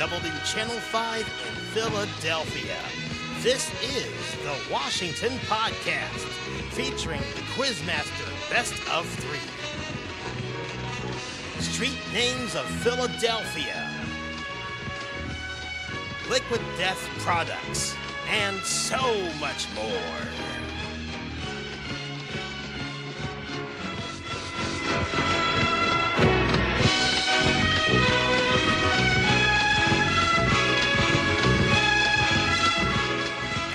KDJW Channel 5 in Philadelphia. This is the Washington Podcast, featuring the Quizmaster Best of 3. Street names of Philadelphia, Liquid Death products, and so much more.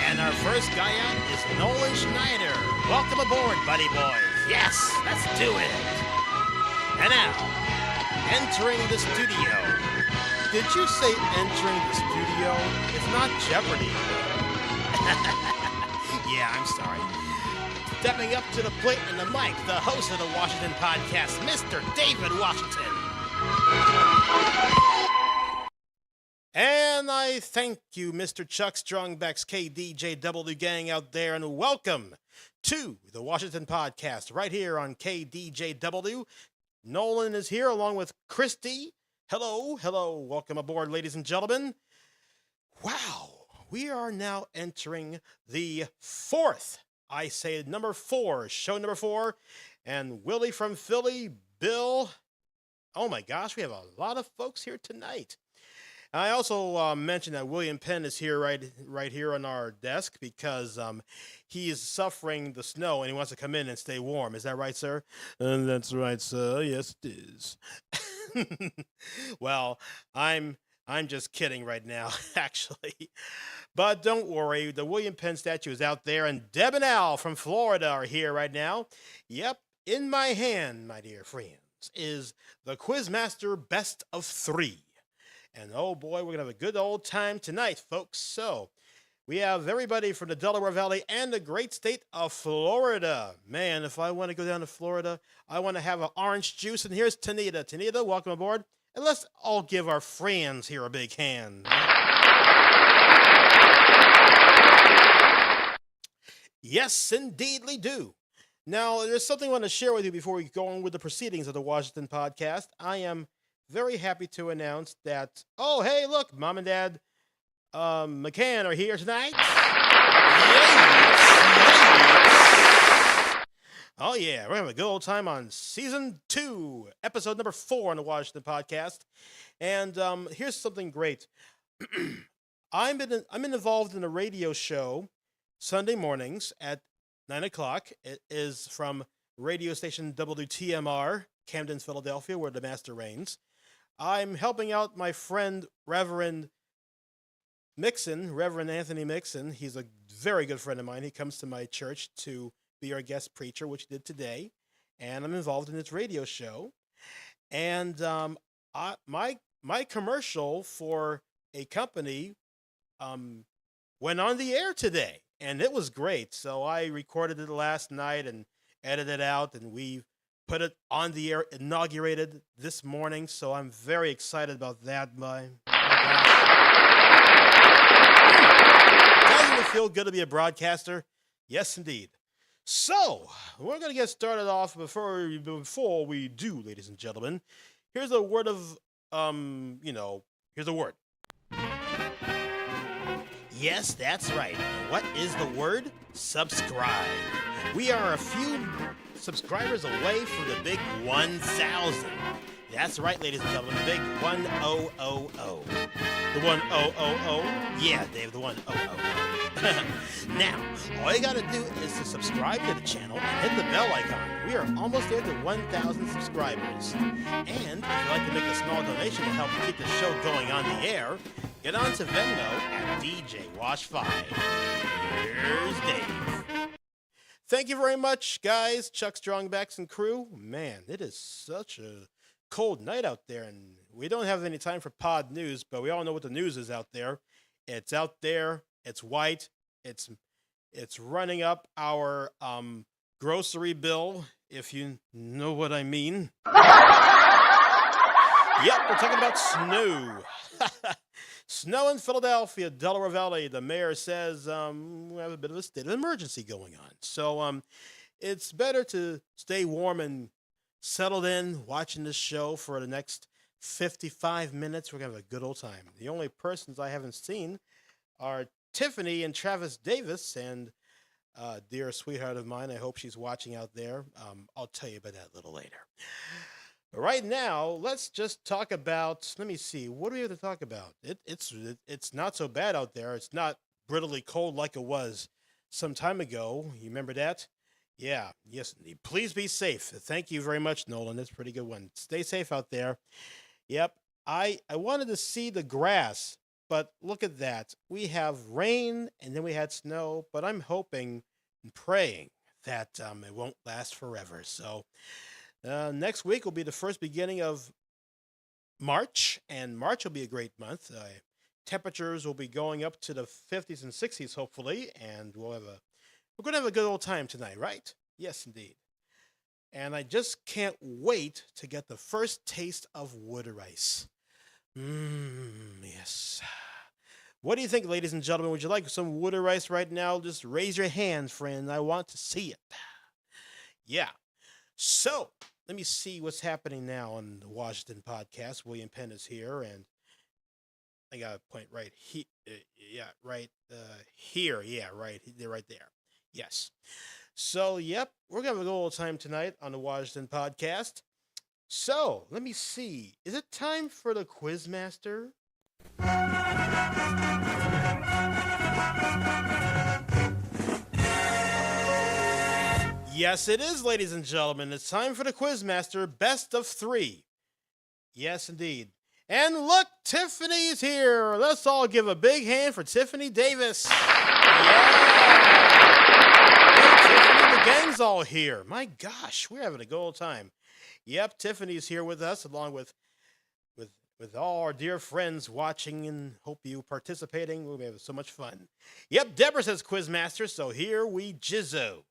And our first guy out is Nolan Schneider. Welcome aboard, buddy boys. Yes, let's do it. And now, entering the studio. Did you say entering the studio? It's not Jeopardy. Yeah, I'm sorry. Stepping up to the plate and the mic, the host of the Washington Podcast, Mr. David Washington. And I thank you, Mr. Chuck Strongback's KDJW gang out there, and welcome to the Washington Podcast right here on KDJW. Nolan is here along with Christy. Hello. Welcome aboard, ladies and gentlemen. Wow, we are now entering the fourth, I say number 4, show number 4. And Willie from Philly, Bill. Oh my gosh, we have a lot of folks here tonight. I also mentioned that William Penn is here right here on our desk because he is suffering the snow and he wants to come in and stay warm. Is that right, sir? That's right, sir. Yes, it is. Well, I'm just kidding right now, actually. But don't worry, the William Penn statue is out there, and Deb and Al from Florida are here right now. Yep, in my hand, my dear friends, is the Quizmaster Best of 3. And oh boy, we're going to have a good old time tonight, folks. So we have everybody from the Delaware Valley and the great state of Florida. Man, if I want to go down to Florida, I want to have an orange juice. And here's Tanita. Tanita, welcome aboard. And let's all give our friends here a big hand. Yes, indeedly do. Now, there's something I want to share with you before we go on with the proceedings of the Washington Podcast. I am very happy to announce that, oh, hey, look, Mom and Dad McCann are here tonight. Yes. Oh, yeah, we're having a good old time on Season 2, Episode number 4 on the Washington Podcast. And here's something great. I'm involved in a radio show Sunday mornings at 9 o'clock. It is from radio station WTMR, Camden, Philadelphia, where the master reigns. I'm helping out my friend, Reverend Anthony Mixon. He's a very good friend of mine. He comes to my church to be our guest preacher, which he did today. And I'm involved in this radio show. And my commercial for a company went on the air today. And it was great. So I recorded it last night and edited it out, and we put it on the air, inaugurated this morning, so I'm very excited about that. My gosh. Doesn't it feel good to be a broadcaster? Yes, indeed. So, we're going to get started off before we do, ladies and gentlemen. Here's a word of, here's a word. Yes, that's right. What is the word? Subscribe. We are a few subscribers away from the big 1,000. That's right, ladies and gentlemen, the big 1,000. The 1,000? Yeah, Dave, the 1,000. Now, all you gotta do is to subscribe to the channel and hit the bell icon. We are almost there to 1,000 subscribers. And if you'd like to make a small donation to help keep the show going on the air, get on to Venmo at DJWash5. Here's Dave. Thank you very much, guys. Chuck Strongbacks and crew. Man, it is such a cold night out there, and we don't have any time for pod news, but we all know what the news is out there. It's out there. It's white. It's running up our grocery bill, if you know what I mean. Yep, we're talking about snow. Snow in Philadelphia, Delaware Valley. The mayor says we have a bit of a state of emergency going on. So it's better to stay warm and settled in watching this show for the next 55 minutes. We're going to have a good old time. The only persons I haven't seen are Tiffany and Travis Davis, and dear sweetheart of mine. I hope she's watching out there. I'll tell you about that a little later. But right now, let's just talk about, let me see, what do we have to talk about? It's not so bad out there. It's not brittly cold like it was some time ago. You remember that? Yeah, yes, indeed. Please be safe. Thank you very much, Nolan. That's a pretty good one. Stay safe out there. Yep, I wanted to see the grass, but look at that. We have rain, and then we had snow, but I'm hoping and praying that it won't last forever. So next week will be the first beginning of March, and March will be a great month. Temperatures will be going up to the 50s and 60s, hopefully, and we're going to have a good old time tonight, right? Yes, indeed. And I just can't wait to get the first taste of wood rice. Yes. What do you think, ladies and gentlemen? Would you like some wood rice right now? Just raise your hand, friend. I want to see it. Yeah. So, let me see what's happening now on the Washington podcast. William Penn is here, and I got a point right here. Here. Yeah, right. They're right there. Yes. So, yep, we're going to have a good old time tonight on the Washington podcast. So, let me see. Is it time for the Quizmaster? Yes, it is, ladies and gentlemen. It's time for the Quizmaster Best of 3. Yes, indeed. And look, Tiffany's here. Let's all give a big hand for Tiffany Davis. Yeah. Hey, Tiffany, the gang's all here. My gosh, we're having a good old time. Yep, Tiffany's here with us, along with all our dear friends watching, and hope you participating. We'll be having so much fun. Yep, Deborah says Quizmaster, so here we jizzo.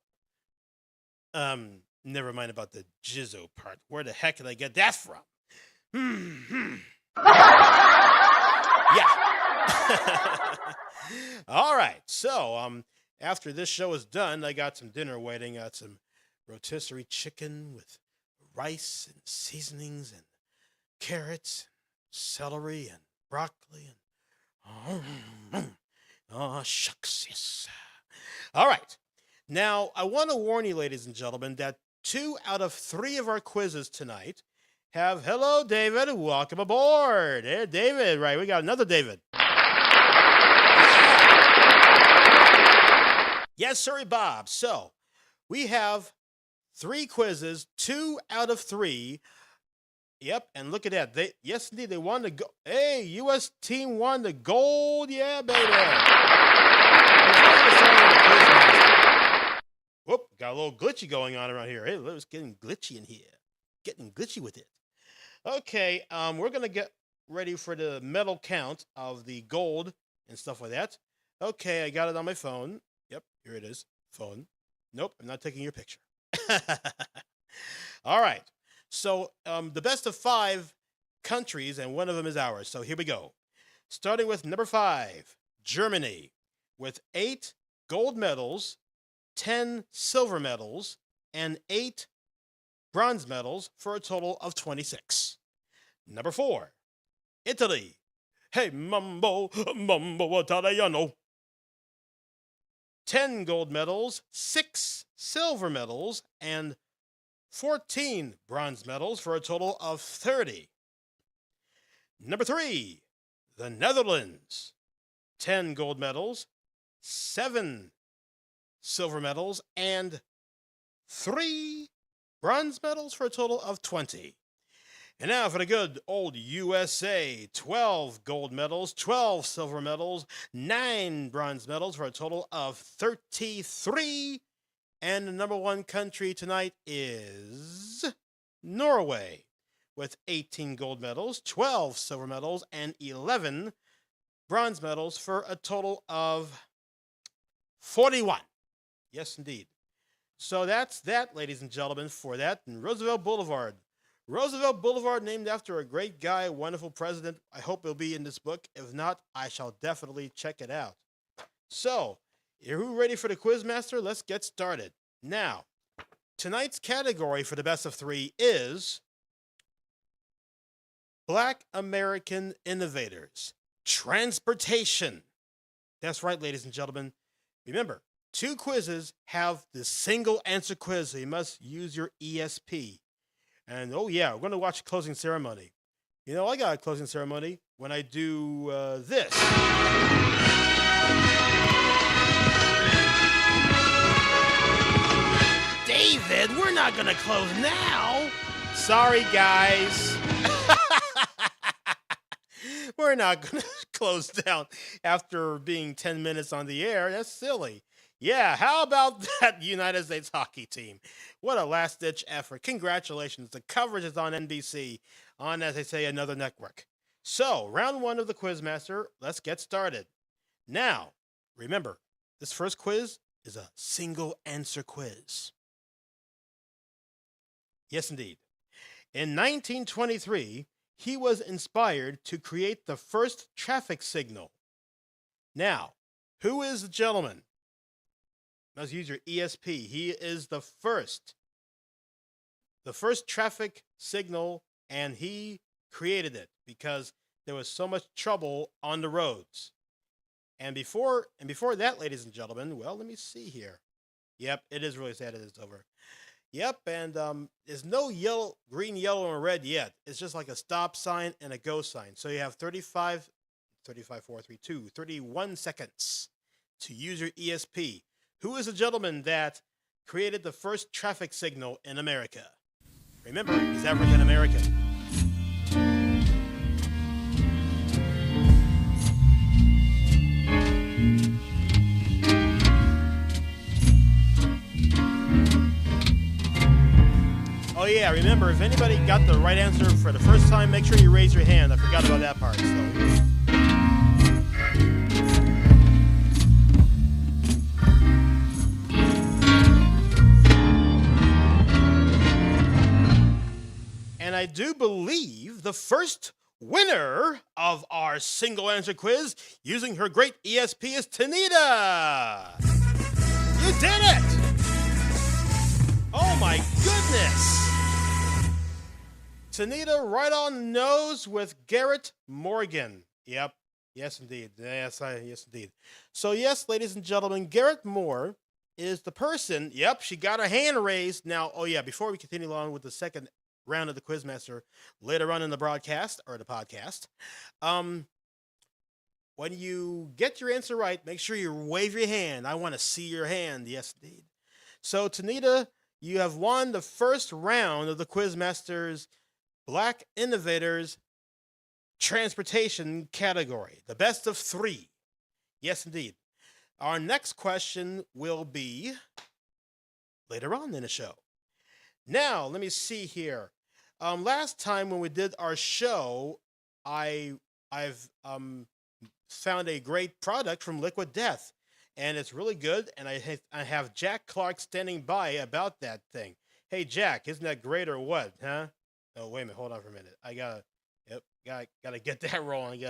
Never mind about the jizzo part. Where the heck did I get that from? Yeah. All right. So, after this show is done, I got some dinner waiting. Got some rotisserie chicken with rice and seasonings and carrots, celery and broccoli and shucks, yes. All right. Now, I want to warn you, ladies and gentlemen, that 2 out of 3 of our quizzes tonight have, hello, David, welcome aboard. Hey, David, right, we got another David. Yes, sorry, Bob. So, we have 3 quizzes, 2 out of 3. Yep, and look at that. Yes, indeed, they won the gold. Hey, U.S. team won the gold. Yeah, baby. Whoop, got a little glitchy going on around here. Hey, it's getting glitchy in here. Getting glitchy with it. Okay, we're going to get ready for the medal count of the gold and stuff like that. Okay, I got it on my phone. Yep, here it is. Phone. Nope, I'm not taking your picture. All right. So, the best of 5 countries, and one of them is ours. So, here we go. Starting with number 5, Germany, with 8 gold medals, 10 silver medals, and 8 bronze medals for a total of 26. Number 4, Italy. Hey, mambo, mambo italiano. 10 gold medals, 6 silver medals, and 14 bronze medals for a total of 30. Number 3, the Netherlands. 10 gold medals, 7 silver medals, and 3 bronze medals for a total of 20. And now for the good old USA, 12 gold medals, 12 silver medals, 9 bronze medals for a total of 33. And the number 1 country tonight is Norway, with 18 gold medals, 12 silver medals, and 11 bronze medals for a total of 41. Yes, indeed. So that's that, ladies and gentlemen, for that. And Roosevelt Boulevard. Roosevelt Boulevard, named after a great guy, wonderful president. I hope it'll be in this book. If not, I shall definitely check it out. So, are you ready for the Quizmaster? Let's get started. Now, tonight's category for the best of 3 is Black American innovators. Transportation. That's right, ladies and gentlemen. Remember, 2 quizzes have the single answer quiz, so you must use your ESP. And oh yeah, we're going to watch a closing ceremony. You know, I got a closing ceremony when I do this. David, we're not going to close now. Sorry, guys. We're not going to close down after being 10 minutes on the air. That's silly. Yeah, how about that United States hockey team? What a last-ditch effort. Congratulations. The coverage is on NBC, on, as they say, another network. So, round 1 of the Quizmaster. Let's get started. Now, remember, this first quiz is a single answer quiz. Yes, indeed. In 1923, he was inspired to create the first traffic signal. Now, who is the gentleman? Must use your ESP. He is the first traffic signal, and he created it because there was so much trouble on the roads. And before that, ladies and gentlemen, well, let me see here. Yep, it is really sad it is over. Yep, and there's no yellow, green, yellow, or red yet. It's just like a stop sign and a go sign. So you have 35, 4, 3, 2, 31 seconds to use your ESP. Who is the gentleman that created the first traffic signal in America? Remember, he's African American. Oh yeah, remember, if anybody got the right answer for the first time, make sure you raise your hand. I forgot about that part. And I do believe the first winner of our single answer quiz using her great ESP is Tanita. You did it! Oh my goodness! Tanita right on the nose with Garrett Morgan. Yep. Yes, indeed. Yes, indeed. So, yes, ladies and gentlemen, Garrett Moore is the person. Yep, she got her hand raised. Now, oh yeah, before we continue along with the second round of the Quizmaster later on in the broadcast or the podcast, when you get your answer right, make sure you wave your hand. I want to see your hand. Yes, indeed. So, Tanita, you have won the first round of the Quizmaster's Black Innovators Transportation category, the best of 3. Yes, indeed. Our next question will be later on in the show. Now, let me see here. Last time when we did our show, I've found a great product from Liquid Death, and it's really good. And I have Jack Clark standing by about that thing. Hey, Jack, isn't that great or what? Huh? Oh, wait a minute. Hold on for a minute. I gotta get that rolling.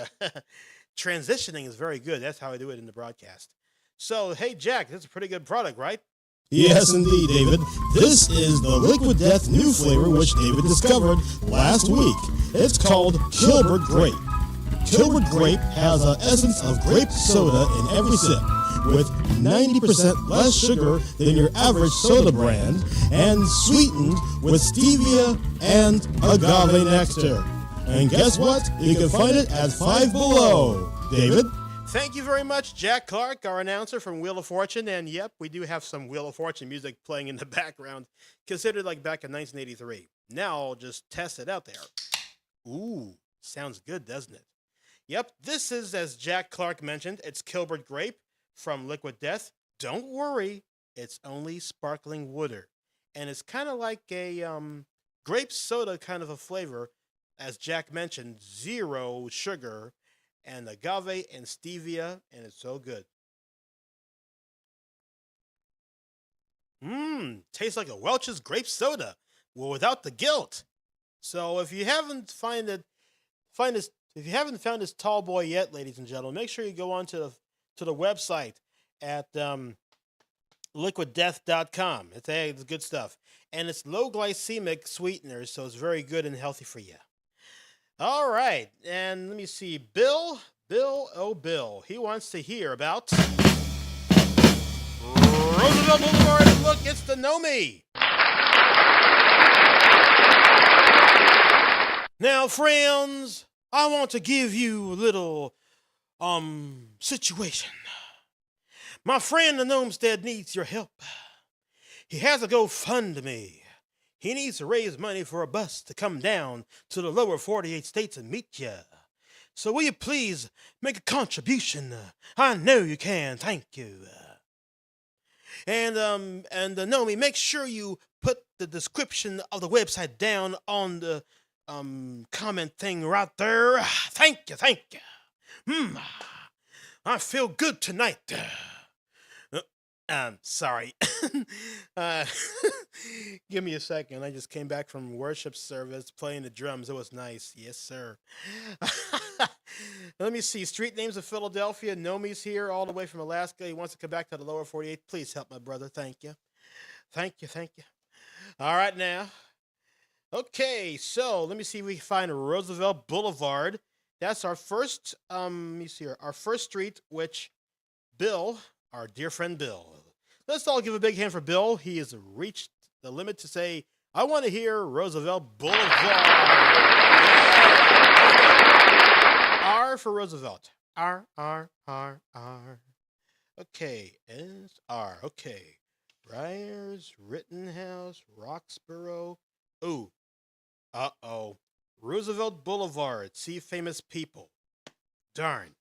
Transitioning is very good. That's how I do it in the broadcast. So, hey, Jack, this is a pretty good product, right? Yes, indeed, David. This is the Liquid Death new flavor which David discovered last week. It's called Kilbert Grape. Kilbert Grape has an essence of grape soda in every sip, with 90% less sugar than your average soda brand, and sweetened with stevia and agave nectar. And guess what? You can find it at Five Below. David? Thank you very much, Jack Clark, our announcer from Wheel of Fortune. And yep, we do have some Wheel of Fortune music playing in the background, considered like back in 1983. Now I'll just test it out there. Ooh, sounds good, doesn't it? Yep, this is, as Jack Clark mentioned, it's Kilbert Grape from Liquid Death. Don't worry, it's only sparkling water. And it's kind of like a grape soda kind of a flavor. As Jack mentioned, 0 sugar and agave and stevia, and it's so good. Tastes like a Welch's grape soda, well, without the guilt. So if you haven't found this tall boy yet, ladies and gentlemen, make sure you go on to the website at liquiddeath.com. It's good stuff, and it's low glycemic sweeteners, so it's very good and healthy for you. All right, and let me see. Bill, oh Bill, he wants to hear about Roosevelt Boulevard. Look, it's the Nomi. Now, friends, I want to give you a little situation. My friend the Gnomestead needs your help. He has a GoFundMe. He needs to raise money for a bus to come down to the lower 48 states and meet you. So will you please make a contribution? I know you can. Thank you. And Nomi, make sure you put the description of the website down on the comment thing right there. Thank you. I feel good tonight. Sorry. Give me a second. I just came back from worship service playing the drums. It was nice. Yes, sir. Let me see. Street names of Philadelphia. Nomi's here all the way from Alaska. He wants to come back to the lower 48. Please help my brother. Thank you. All right, now. Okay, so let me see if we can find Roosevelt Boulevard. That's our first, let me see here, our first street, which Bill, our dear friend Bill. Let's all give a big hand for Bill. He has reached the limit to say, I want to hear Roosevelt Boulevard. Yeah. R for Roosevelt. R. Okay, S R. Okay. Briars, Rittenhouse, Roxborough. Ooh. Uh-oh. Roosevelt Boulevard. See famous people. Darn.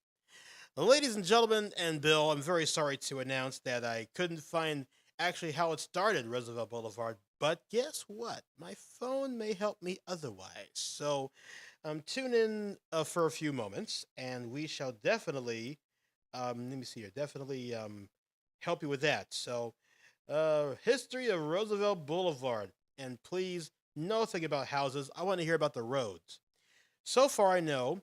Ladies and gentlemen, and Bill, I'm very sorry to announce that I couldn't find actually how it started, Roosevelt Boulevard, but guess what? My phone may help me otherwise. So tune in for a few moments, and we shall definitely, let me see here, definitely help you with that. So, history of Roosevelt Boulevard, and please, nothing about houses. I want to hear about the roads. So far, I know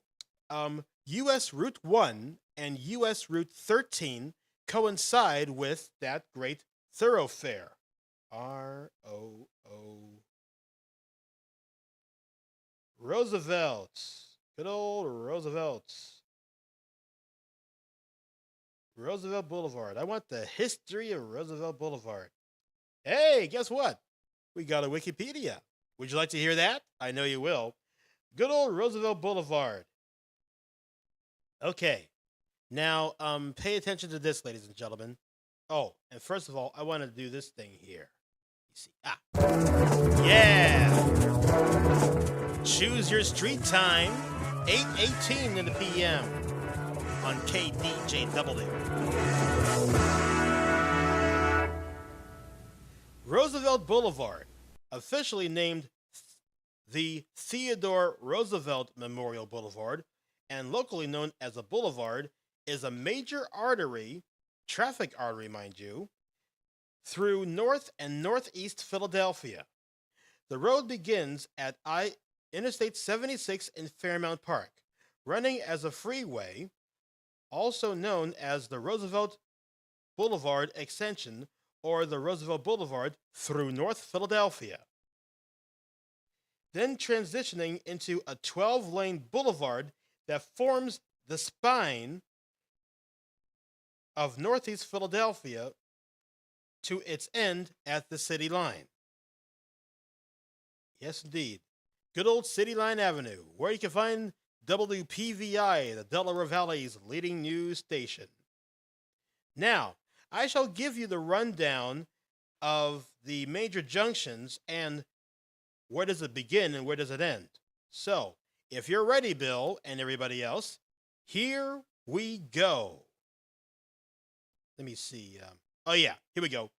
U.S. Route 1 and U.S. Route 13 coincide with that great thoroughfare. R-O-O. Roosevelt. Good old Roosevelt. Roosevelt Boulevard. I want the history of Roosevelt Boulevard. Hey, guess what? We got a Wikipedia. Would you like to hear that? I know you will. Good old Roosevelt Boulevard. Okay. Now, pay attention to this, ladies and gentlemen. Oh, and first of all, I want to do this thing here. You see, yeah. Choose your street time, 8:18 in the p.m. on KDJW. Roosevelt Boulevard, officially named the Theodore Roosevelt Memorial Boulevard, and locally known as a boulevard, is a major artery, traffic artery, mind you, through North and Northeast Philadelphia. The road begins at Interstate 76 in Fairmount Park, running as a freeway, also known as the Roosevelt Boulevard Extension or the Roosevelt Boulevard through North Philadelphia. Then transitioning into a 12-lane boulevard that forms the spine of Northeast Philadelphia to its end at the City Line. Yes, indeed. Good old City Line Avenue, where you can find WPVI, the Delaware Valley's leading news station. Now, I shall give you the rundown of the major junctions and where does it begin and where does it end. So, if you're ready, Bill, and everybody else, here we go. Let me see. Oh, yeah, here we go.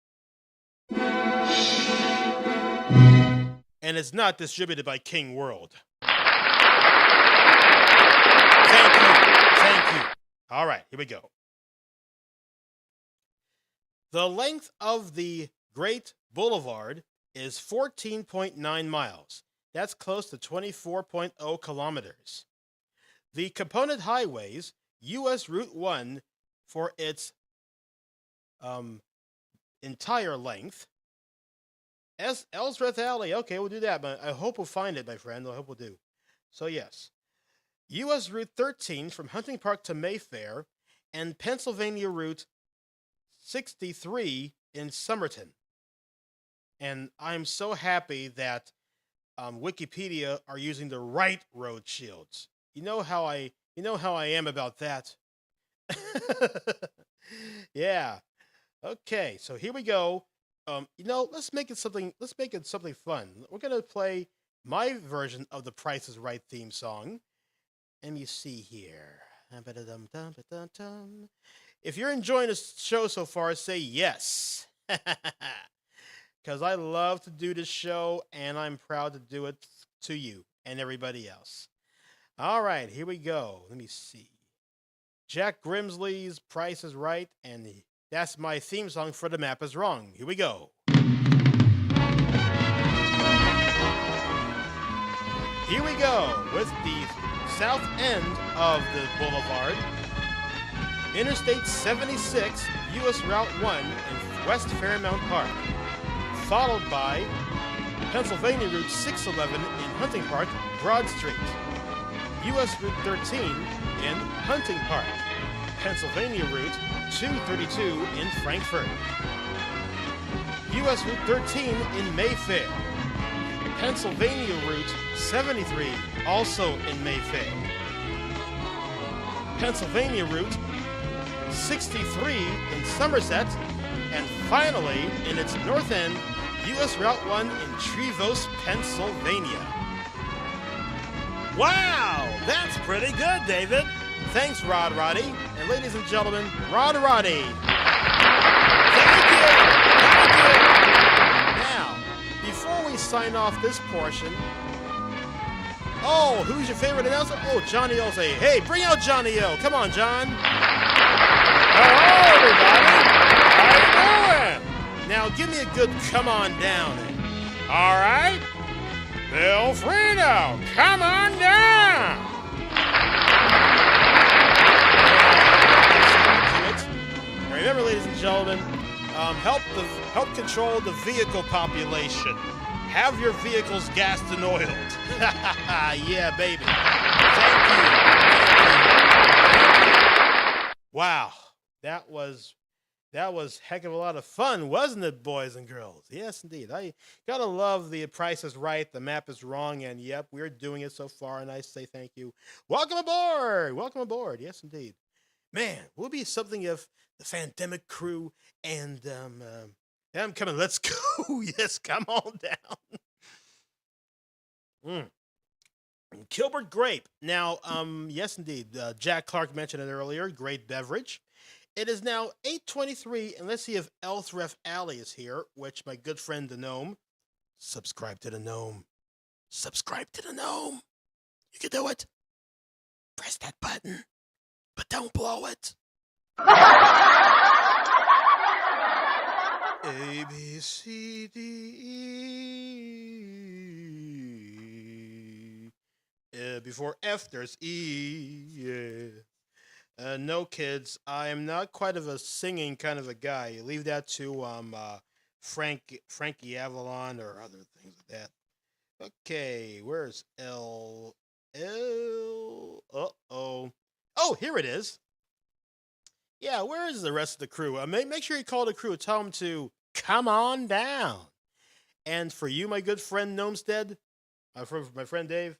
And it's not distributed by King World. Thank you. All right, here we go. The length of the Great Boulevard is 14.9 miles. That's close to 24.0 kilometers. The component highways, U.S. Route 1 for its entire length. Ellsworth Alley, okay, we'll do that, but I hope we'll find it, my friend. I hope we'll do. So, yes. U.S. Route 13 from Hunting Park to Mayfair, and Pennsylvania Route 63 in Somerton. And I'm so happy that Wikipedia are using the right road shields. You know how I am about that. Yeah. Okay. So here we go. Let's make it something. Let's make it something fun. We're gonna play my version of the Price is Right theme song. Let me see here. If you're enjoying this show so far, say yes. Because I love to do this show, and I'm proud to do it to you and everybody else. All right, here we go. Let me see. Jack Grimsley's Price is Right, and that's my theme song for The Map is Wrong. Here we go. Here we go with the south end of the boulevard. Interstate 76, U.S. Route 1 in West Fairmount Park. Followed by Pennsylvania Route 611 in Hunting Park, Broad Street. U.S. Route 13 in Hunting Park. Pennsylvania Route 232 in Frankfort. U.S. Route 13 in Mayfair. Pennsylvania Route 73, also in Mayfair. Pennsylvania Route 63 in Somerset. And finally, in its north end, U.S. Route 1 in Trevose, Pennsylvania. Wow, that's pretty good, David. Thanks, Rod Roddy. And ladies and gentlemen, Rod Roddy. Thank you. Now, before we sign off this portion, who's your favorite announcer? Oh, Johnny O. Say, hey, bring out Johnny O. Come on, John. Hello, everybody. How you doing? Now, give me a good come on down. All right? Bill Frito, come on down. Remember, ladies and gentlemen, help control the vehicle population. Have your vehicles gassed and oiled. Yeah, baby. Thank you. Wow, that was heck of a lot of fun, wasn't it, boys and girls? Yes, indeed. I gotta love the Price is Right, the Map is Wrong, and yep, we're doing it so far, and I say thank you. Welcome aboard. Welcome aboard. Yes, indeed. Man, will be something if the Fandemic crew and I'm coming. Let's go. Yes, come on down. Kilbert Grape. Now, yes, indeed. Jack Clark mentioned it earlier. Great beverage. It is now 8:23, and let's see if Elthref Alley is here, which my good friend the Gnome. Subscribe to the Gnome. Subscribe to the Gnome. You can do it. Press that button, but don't blow it. A, B, C, D, E. Before F, there's E. Yeah. No, kids, I am not quite of a singing kind of a guy. You leave that to Frankie Avalon or other things like that. Okay, where's L? Uh-oh. Oh, here it is. Yeah, where is the rest of the crew? Make sure you call the crew. Tell them to come on down. And for you, my good friend Gnomestead, my friend Dave,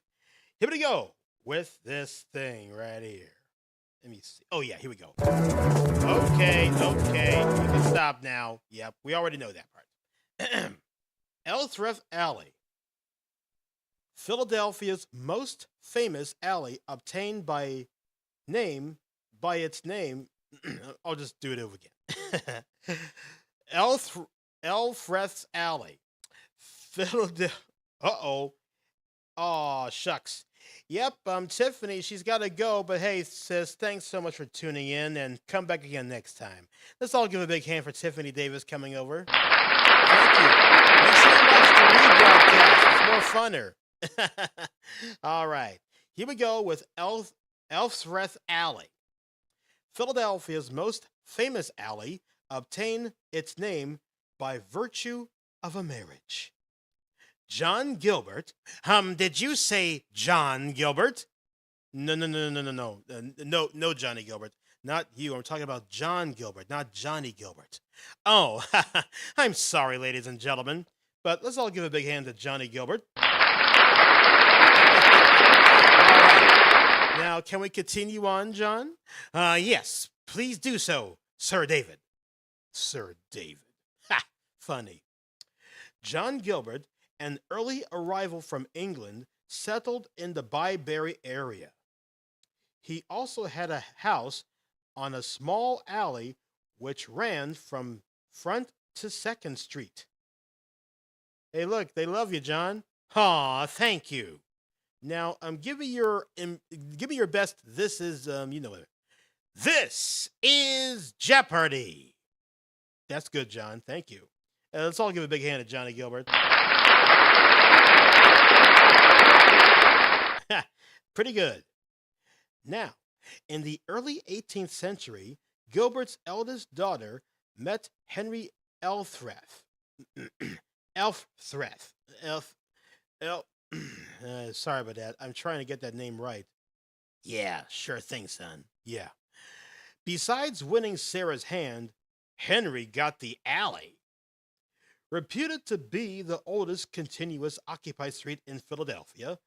here we go with this thing right here. Let me see. Oh, yeah, here we go. Okay. You can stop now. Yep, we already know that part. Elthref Alley. Philadelphia's most famous alley, obtained by its name. I'll just do it over again. Elthref's Alley. Philadelphia. Uh-oh. Aw, shucks. Yep, Tiffany, she's got to go, but hey, sis, thanks so much for tuning in, and come back again next time. Let's all give a big hand for Tiffany Davis coming over. Thank you. Make sure you watch the rebroadcast. It's more funner. All right. Here we go with Elthref Alley. Philadelphia's most famous alley obtained its name by virtue of a marriage. John Gilbert. Did you say John Gilbert? No, no, no, no, no, no, no, Johnny Gilbert. Not you. I'm talking about John Gilbert, not Johnny Gilbert. Oh, I'm sorry, ladies and gentlemen, but let's all give a big hand to Johnny Gilbert. All right. Now, can we continue on, John? Yes, please do so, Sir David. Sir David. Ha! Funny. John Gilbert, an early arrival from England, settled in the Byberry area. He also had a house on a small alley which ran from Front to Second Street. Hey, look, they love you, John. Aw, thank you. Now, give me your best. This is you know it. This is Jeopardy. That's good, John. Thank you. Let's all give a big hand to Johnny Gilbert. Pretty good. Now, in the early 18th century, Gilbert's eldest daughter met Henry Elthreth. Elthreth. Sorry about that. I'm trying to get that name right. Yeah, sure thing, son. Yeah. Besides winning Sarah's hand, Henry got the alley. Reputed to be the oldest continuous occupied street in Philadelphia,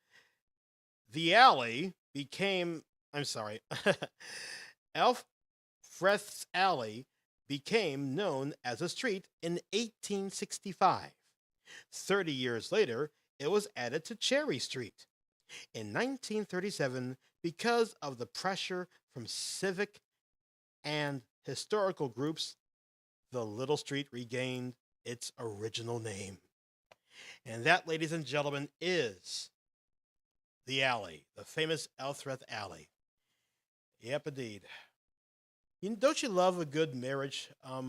the alley became, I'm sorry, Elfreth's Alley became known as a street in 1865. 30 years later, it was added to Cherry Street. In 1937, because of the pressure from civic and historical groups, the little street regained its original name. And that, ladies and gentlemen, is the alley, the famous Elthreth Alley. Yep, indeed. Don't you love a good marriage? Very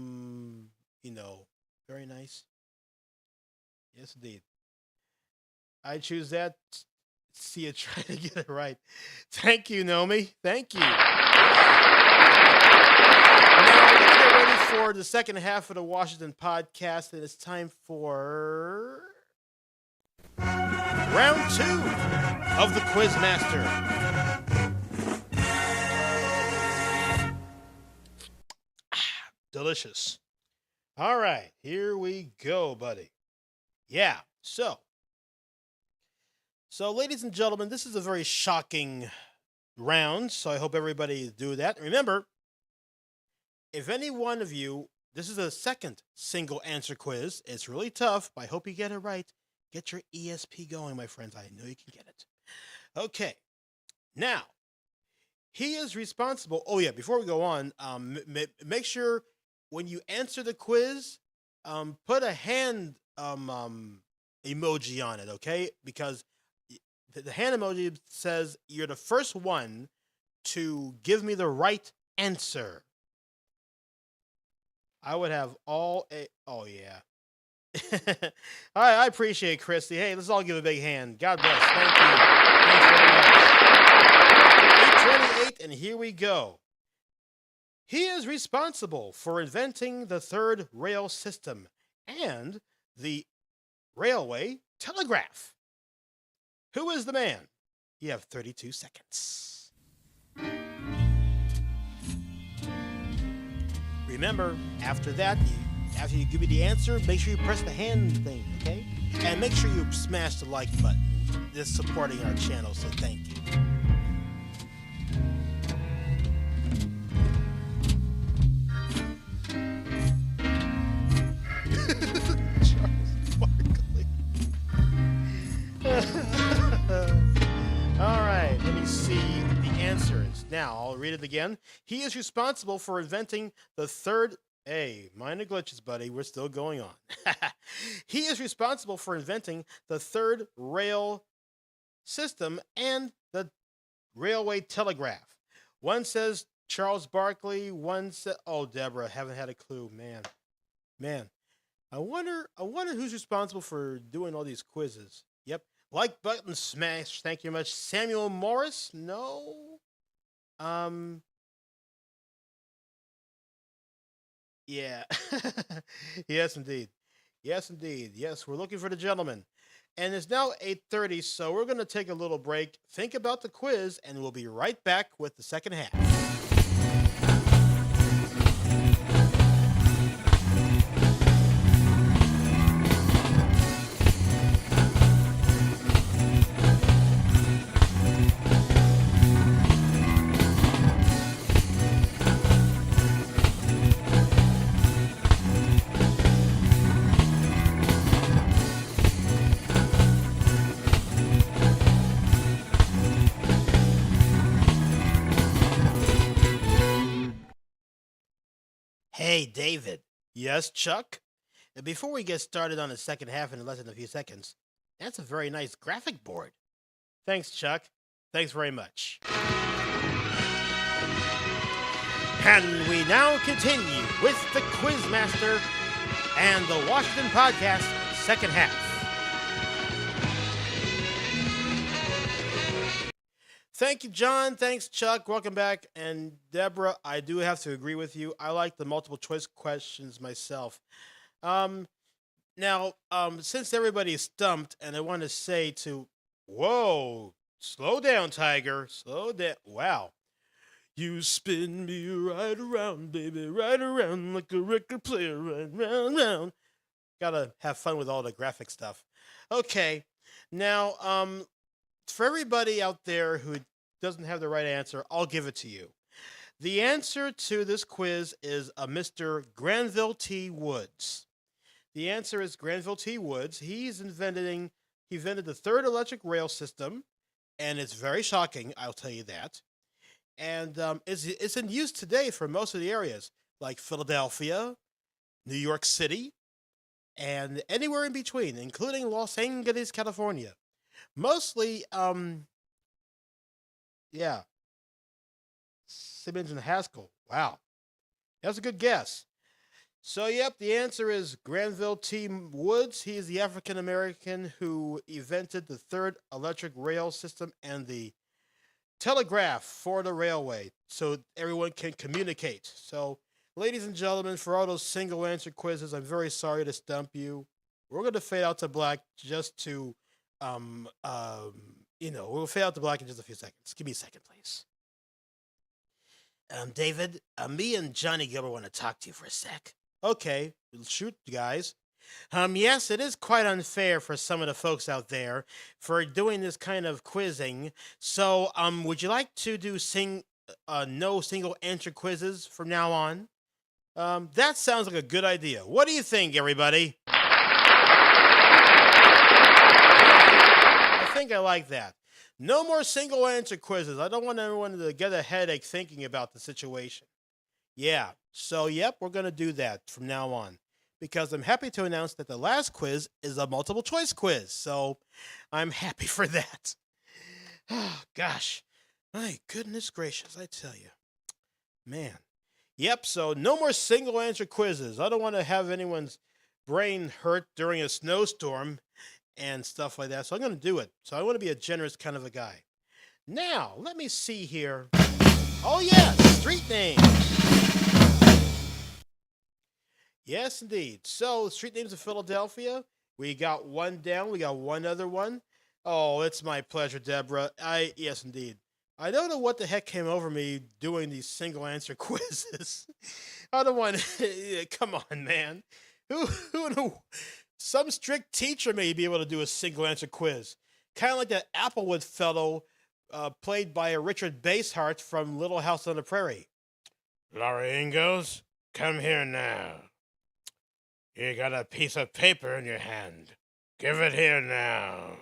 nice. Yes, indeed. I choose that. See you try to get it right. Thank you, Nomi. Thank you. Now we're going to get ready for the second half of the Washington podcast, and it's time for round 2 of the Quizmaster. Delicious. All right, here we go, buddy. Yeah, so ladies and gentlemen, this is a very shocking round, so I hope everybody do that. Remember, if any one of you, this is a second single answer quiz. It's really tough, but I hope you get it right. Get your ESP going, my friends. I know you can get it. Okay. Now, he is responsible. Oh, yeah, before we go on, make sure when you answer the quiz, put a hand emoji on it, okay? Because the hand emoji says you're the first one to give me the right answer. I would have oh yeah. All right, I appreciate Christy. Hey, let's all give a big hand. God bless. Thank you. Thanks very much. 828, and here we go. He is responsible for inventing the third rail system and the railway telegraph. Who is the man? You have 32 seconds. Remember, after that, after you give me the answer, make sure you press the hand thing, okay? And make sure you smash the like button. This is supporting our channel, so thank you. Charles Barkley. All right, let me see the answers. Now, I'll read it again. He is responsible for inventing the third... Hey, minor glitches, buddy. We're still going on. He is responsible for inventing the third rail system and the railway telegraph. One says Charles Barkley. One says... Oh, Deborah, haven't had a clue. Man. I wonder who's responsible for doing all these quizzes. Yep. Like button smash. Thank you very much. Samuel Morris? No. Yeah. Yes, indeed. Yes, we're looking for the gentleman. And it's now 8:30, so we're going to take a little break, think about the quiz, and we'll be right back with the second half. Hey, David. Yes, Chuck? And before we get started on the second half in less than a few seconds, that's a very nice graphic board. Thanks, Chuck. Thanks very much. And we now continue with the Quizmaster and the Washington Podcast second half. Thank you, John. Thanks, Chuck. Welcome back. And Deborah, I do have to agree with you. I like the multiple choice questions myself. Now, since everybody's stumped, and I want to say whoa, slow down, Tiger. Slow down. Wow. You spin me right around, baby, right around like a record player, right round, round. Gotta have fun with all the graphic stuff. Okay. Now, for everybody out there who doesn't have the right answer, I'll give it to you. The answer to this quiz is a Mr. Granville T. Woods. The answer is Granville T. Woods. He invented the third electric rail system, and it's very shocking, I'll tell you that. And it's in use today for most of the areas, like Philadelphia, New York City, and anywhere in between, including Los Angeles, California. Mostly, Simmons and Haskell. Wow. That's a good guess. So, yep, the answer is Granville T. Woods. He is the African-American who invented the third electric rail system and the telegraph for the railway so everyone can communicate. So, ladies and gentlemen, for all those single answer quizzes, I'm very sorry to stump you. We're going to fade out to black just to we'll fade out to black in just a few seconds. Give me a second, please. David, me and Johnny Gilbert want to talk to you for a sec. Okay, shoot, guys. Yes, it is quite unfair for some of the folks out there for doing this kind of quizzing. So, would you like to do no single answer quizzes from now on? That sounds like a good idea. What do you think, everybody? I think I like that. No more single answer quizzes. I don't want everyone to get a headache thinking about the situation. Yeah, so yep, we're going to do that from now on. Because I'm happy to announce that the last quiz is a multiple choice quiz. So I'm happy for that. Oh, gosh. My goodness gracious, I tell you. Man. Yep, so no more single answer quizzes. I don't want to have anyone's brain hurt during a snowstorm and stuff like that. So I'm going to do it. So I want to be a generous kind of a guy. Now, let me see here. Oh, yes, street names. Yes, indeed. So, street names of Philadelphia. We got one down. We got one other one. Oh, it's my pleasure, Deborah. Yes, indeed. I don't know what the heck came over me doing these single answer quizzes. I don't want to, come on, man. Who knew? Some strict teacher may be able to do a single answer quiz. Kind of like that Applewood fellow played by Richard Basehart from Little House on the Prairie. Laura Ingalls, come here now. You got a piece of paper in your hand. Give it here now.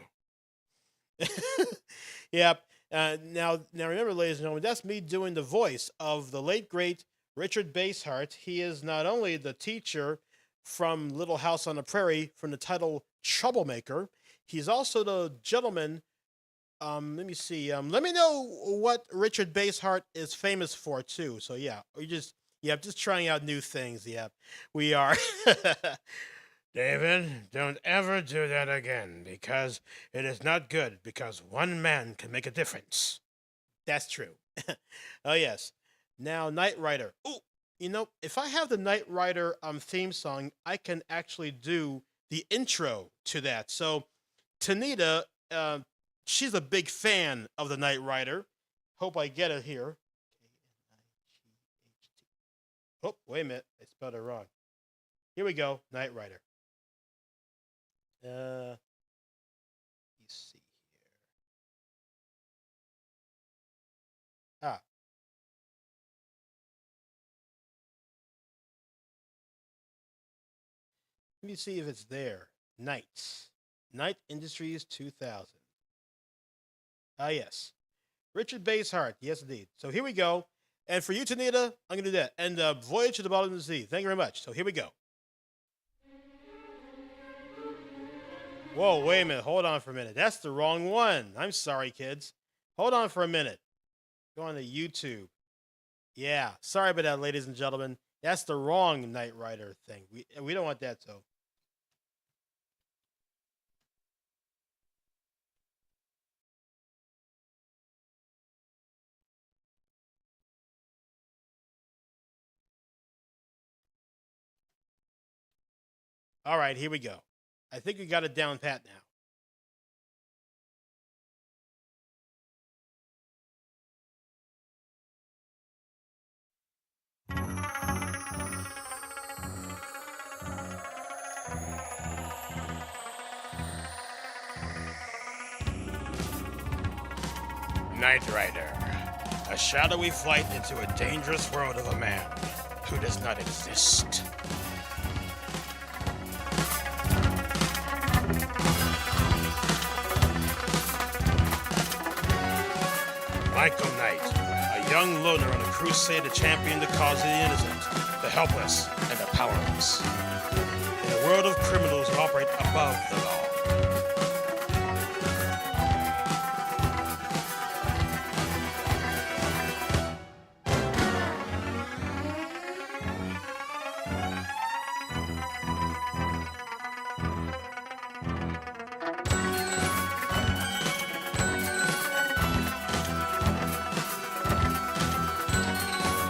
Yep. Now remember, ladies and gentlemen, that's me doing the voice of the late, great Richard Basehart. He is not only the teacher from Little House on the Prairie from the title Troublemaker, he's also the gentleman. Let me see. Let me know what Richard Basehart is famous for, too. So, yeah, just trying out new things. Yeah, we are. David, don't ever do that again, because it is not good, because one man can make a difference. That's true. Oh, yes. Now, Knight Rider. Ooh, if I have the Knight Rider theme song, I can actually do the intro to that. So Tanita, she's a big fan of the Knight Rider. Hope I get it here. Oh, wait a minute. I spelled it wrong. Here we go. Knight Rider. Let's see here. Ah. Let me see if it's there. Knights. Knight Industries 2000. Ah, yes. Richard Basehart. Yes, indeed. So here we go. And for you, Tanita, I'm going to do that. And Voyage to the Bottom of the Sea. Thank you very much. So here we go. Whoa, wait a minute. Hold on for a minute. That's the wrong one. I'm sorry, kids. Hold on for a minute. Go on to YouTube. Yeah, sorry about that, ladies and gentlemen. That's the wrong Knight Rider thing. We don't want that, so. All right, here we go. I think we got it down pat now. Knight Rider, a shadowy flight into a dangerous world of a man who does not exist. Michael Knight, a young loner on a crusade to champion the cause of the innocent, the helpless, and the powerless. In a world of criminals who operate above the law.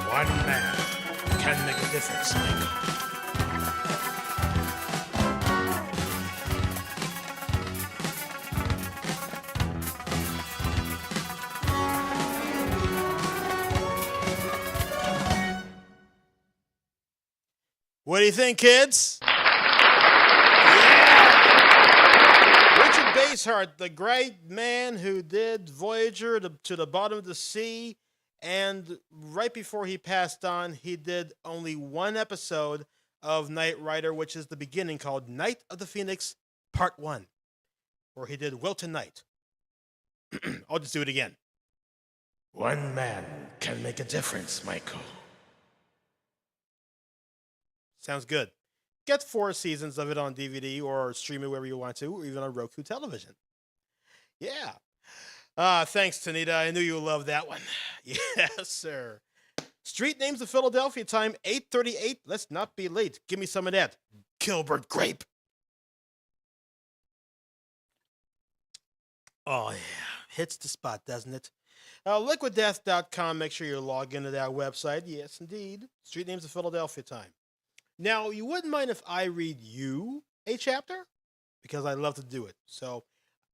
One man can make a difference, Michael. What do you think, kids? Yeah! Richard Basehart, the great man who did Voyager to the Bottom of the Sea. And right before he passed on, he did only one episode of Knight Rider, which is the beginning, called Night of the Phoenix, Part 1, where he did Wilton Knight. I'll just do it again. One man can make a difference, Michael. Sounds good. Get 4 seasons of it on DVD or stream it wherever you want to, or even on Roku television. Yeah. Thanks, Tanita. I knew you would love that one. Yes, sir. Street names of Philadelphia, time 8:38. Let's not be late. Give me some of that. Gilbert Grape. Oh, yeah. Hits the spot, doesn't it? LiquidDeath.com. Make sure you're logged into that website. Yes, indeed. Street names of Philadelphia, time. Now, you wouldn't mind if I read you a chapter? Because I love to do it. So,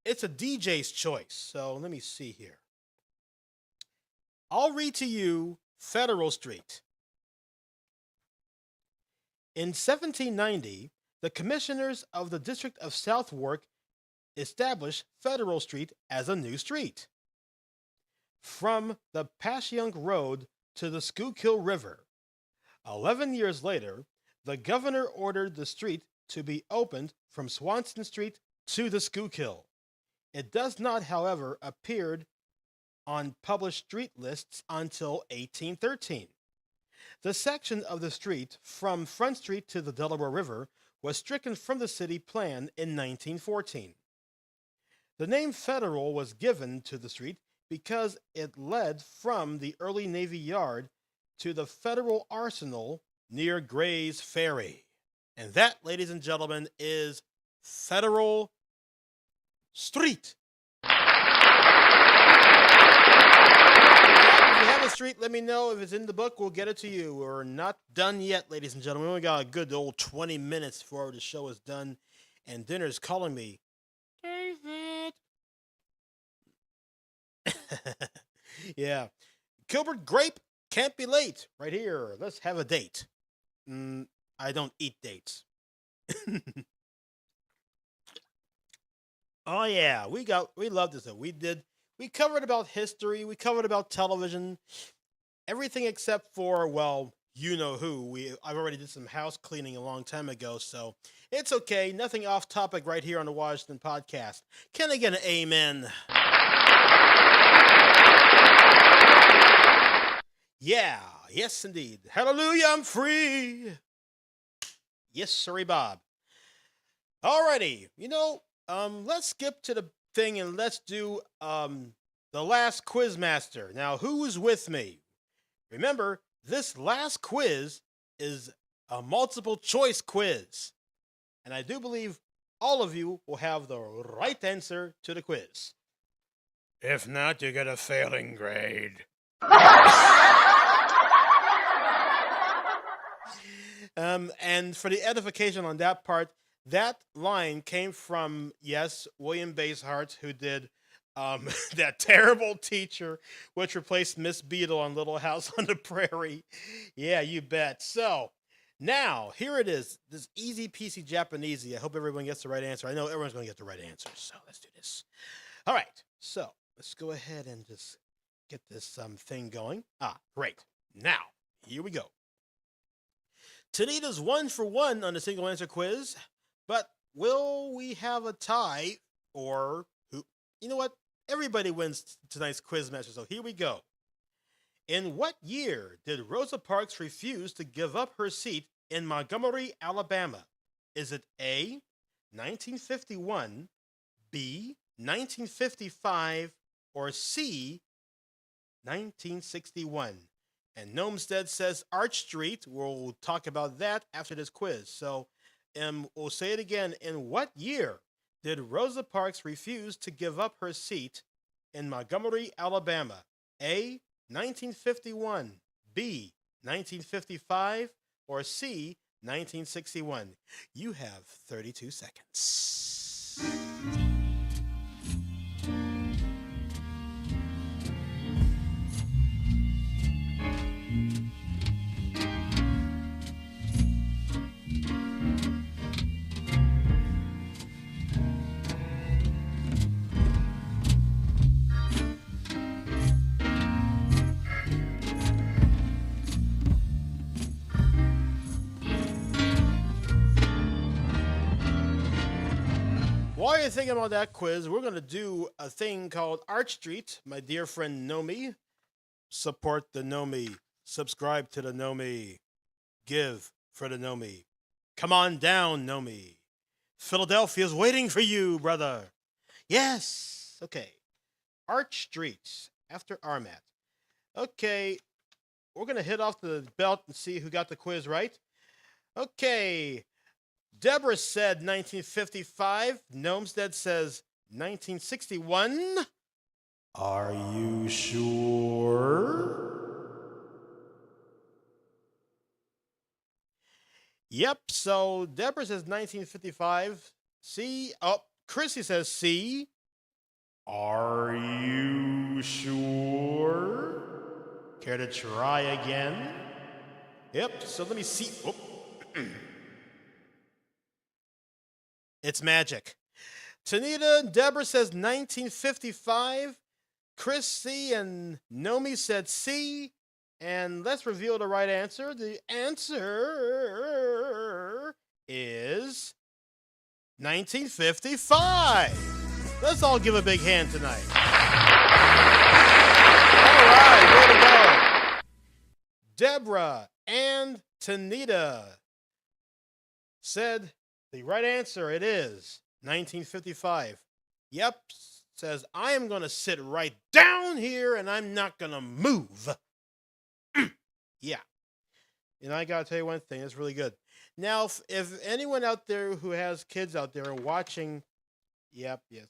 it's a DJ's choice. So, let me see here. I'll read to you Federal Street. In 1790, the commissioners of the District of Southwark established Federal Street as a new street. From the Passyunk Road to the Schuylkill River. 11 years later, the governor ordered the street to be opened from Swanson Street to the Schuylkill. It does not, however, appear on published street lists until 1813. The section of the street from Front Street to the Delaware River was stricken from the city plan in 1914. The name Federal was given to the street because it led from the early Navy Yard to the Federal Arsenal near Gray's Ferry. And that, ladies and gentlemen, is Federal Street. If you have a street, let me know. If it's in the book, we'll get it to you. We're not done yet, ladies and gentlemen. We only got a good old 20 minutes before the show is done. And dinner's calling me. David. Yeah. Gilbert Grape can't be late. Right here. Let's have a date. I don't eat dates. Oh yeah, we loved this. We covered about history, we covered about television, everything except for, well, you know who. I've already did some house cleaning a long time ago, so it's okay. Nothing off topic right here on the Washington podcast. Can I get an amen? Yeah, yes indeed. Hallelujah, I'm free. Yes, sorry, Bob. Alrighty, let's skip to the thing and let's do the last Quizmaster. Now, who's with me? Remember, this last quiz is a multiple choice quiz. And I do believe all of you will have the right answer to the quiz. If not, you get a failing grade. And for the edification on that part, that line came from, yes, William Basehart, who did that terrible teacher, which replaced Miss Beadle on Little House on the Prairie. Yeah, you bet. So, now, here it is. This easy peasy Japanesey. I hope everyone gets the right answer. I know everyone's going to get the right answer, so let's do this. All right, so let's go ahead and just get this thing going. Great. Now, here we go. Tanita's 1 for 1 on the single answer quiz, but will we have a tie or who? You know what? Everybody wins tonight's Quizmaster, so here we go. In what year did Rosa Parks refuse to give up her seat in Montgomery, Alabama? Is it A, 1951, B, 1955, or C, 1961? And Gnomestead says Arch Street. We'll talk about that after this quiz. So we'll say it again. In what year did Rosa Parks refuse to give up her seat in Montgomery, Alabama? A, 1951, B, 1955, or C, 1961? You have 32 seconds. While you're thinking about that quiz, we're going to do a thing called Arch Street. My dear friend Nomi. Support the Nomi. Subscribe to the Nomi. Give for the Nomi. Come on down, Nomi. Philadelphia's waiting for you, brother. Yes. Okay. Arch Street after Armat. Okay. We're going to hit off the belt and see who got the quiz right. Okay. Deborah said 1955. Gnomestead says 1961. Are you sure? Yep, so Deborah says 1955. C. Oh, Chrissy says C. Are you sure? Care to try again? Yep, so let me see. Oh. It's magic. Tanita, Deborah says 1955. Chrissy and Nomi said C. And let's reveal the right answer. The answer is 1955. Let's all give a big hand tonight. All right, way to go. Deborah and Tanita said the right answer, it is 1955. Yep, says, I am going to sit right down here and I'm not going to move. Yeah. And I got to tell you one thing, it's really good. Now, if anyone out there who has kids out there watching, yep, yes.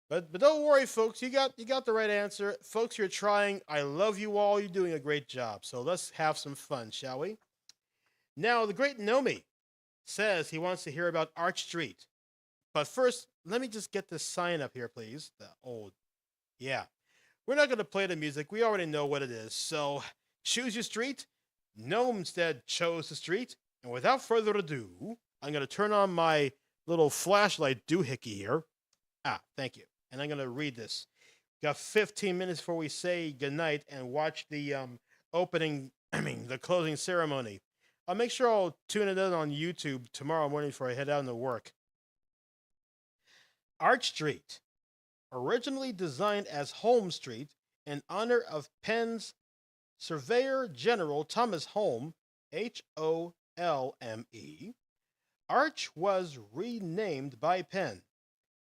But don't worry, folks, you got the right answer. Folks, you're trying. I love you all. You're doing a great job. So let's have some fun, shall we? Now, the great Nomi says he wants to hear about Arch Street. But first, let me just get this sign up here, please. The old, yeah. We're not going to play the music. We already know what it is. So choose your street. Gnome instead chose the street. And without further ado, I'm going to turn on my little flashlight doohickey here. Thank you. And I'm going to read this. Got 15 minutes before we say goodnight and watch the the closing ceremony. I'll make sure I'll tune it in on YouTube tomorrow morning before I head out into work. Arch Street, originally designed as Holme Street in honor of Penn's Surveyor General Thomas Holme, Holme, Arch was renamed by Penn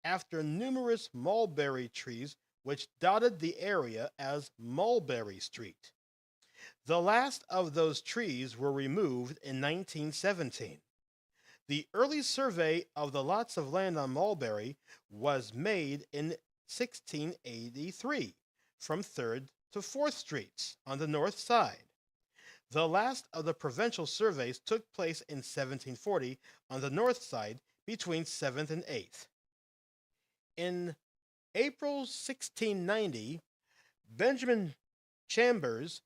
after numerous mulberry trees which dotted the area as Mulberry Street. The last of those trees were removed in 1917. The early survey of the lots of land on Mulberry was made in 1683 from 3rd to 4th Streets on the north side. The last of the provincial surveys took place in 1740 on the north side between 7th and 8th. In April 1690, Benjamin Chambers,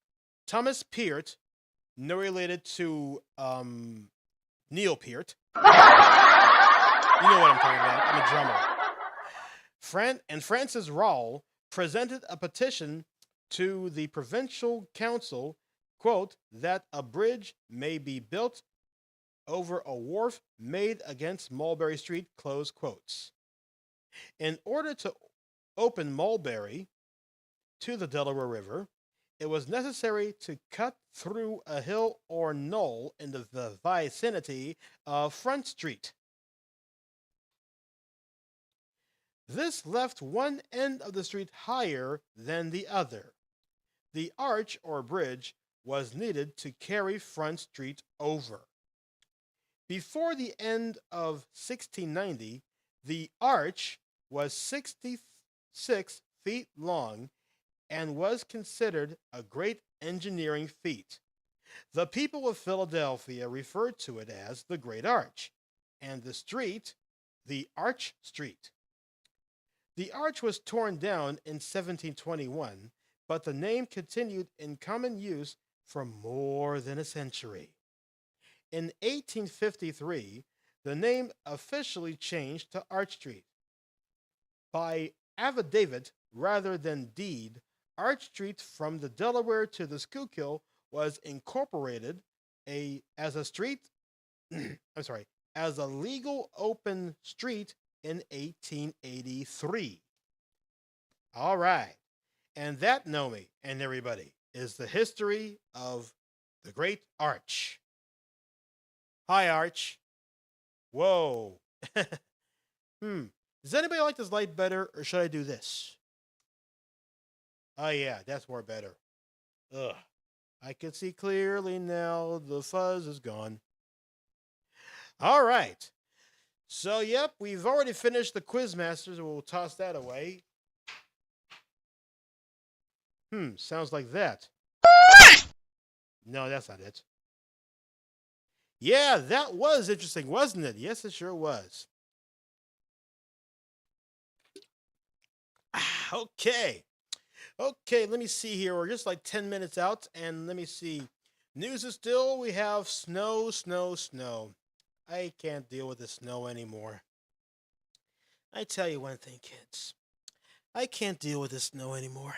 Thomas Peart, no related to Neil Peart. You know what I'm talking about. I'm a drummer. And Francis Rawle presented a petition to the provincial council, quote, that a bridge may be built over a wharf made against Mulberry Street, close quotes. In order to open Mulberry to the Delaware River, it was necessary to cut through a hill or knoll in the vicinity of Front Street. This left one end of the street higher than the other. The arch or bridge was needed to carry Front Street over. Before the end of 1690, the arch was 66 feet long and was considered a great engineering feat. The people of Philadelphia referred to it as the Great Arch, and the street, the Arch Street. The arch was torn down in 1721, but the name continued in common use for more than a century. In 1853, the name officially changed to Arch Street. By affidavit rather than deed, Arch Street from the Delaware to the Schuylkill was incorporated as a legal open street in 1883. All right. And that, Nomi and everybody, is the history of the Great Arch. Hi, Arch. Whoa. Does anybody like this light better, or should I do this? Oh, yeah, that's more better. Ugh. I can see clearly now. The fuzz is gone. All right. So, yep, we've already finished the Quizmaster, so we'll toss that away. Sounds like that. No, that's not it. Yeah, that was interesting, wasn't it? Yes, it sure was. Okay. Okay, let me see here. We're just like 10 minutes out, and let me see. News is still, we have snow, snow, snow. I can't deal with the snow anymore. I tell you one thing, kids. I can't deal with the snow anymore.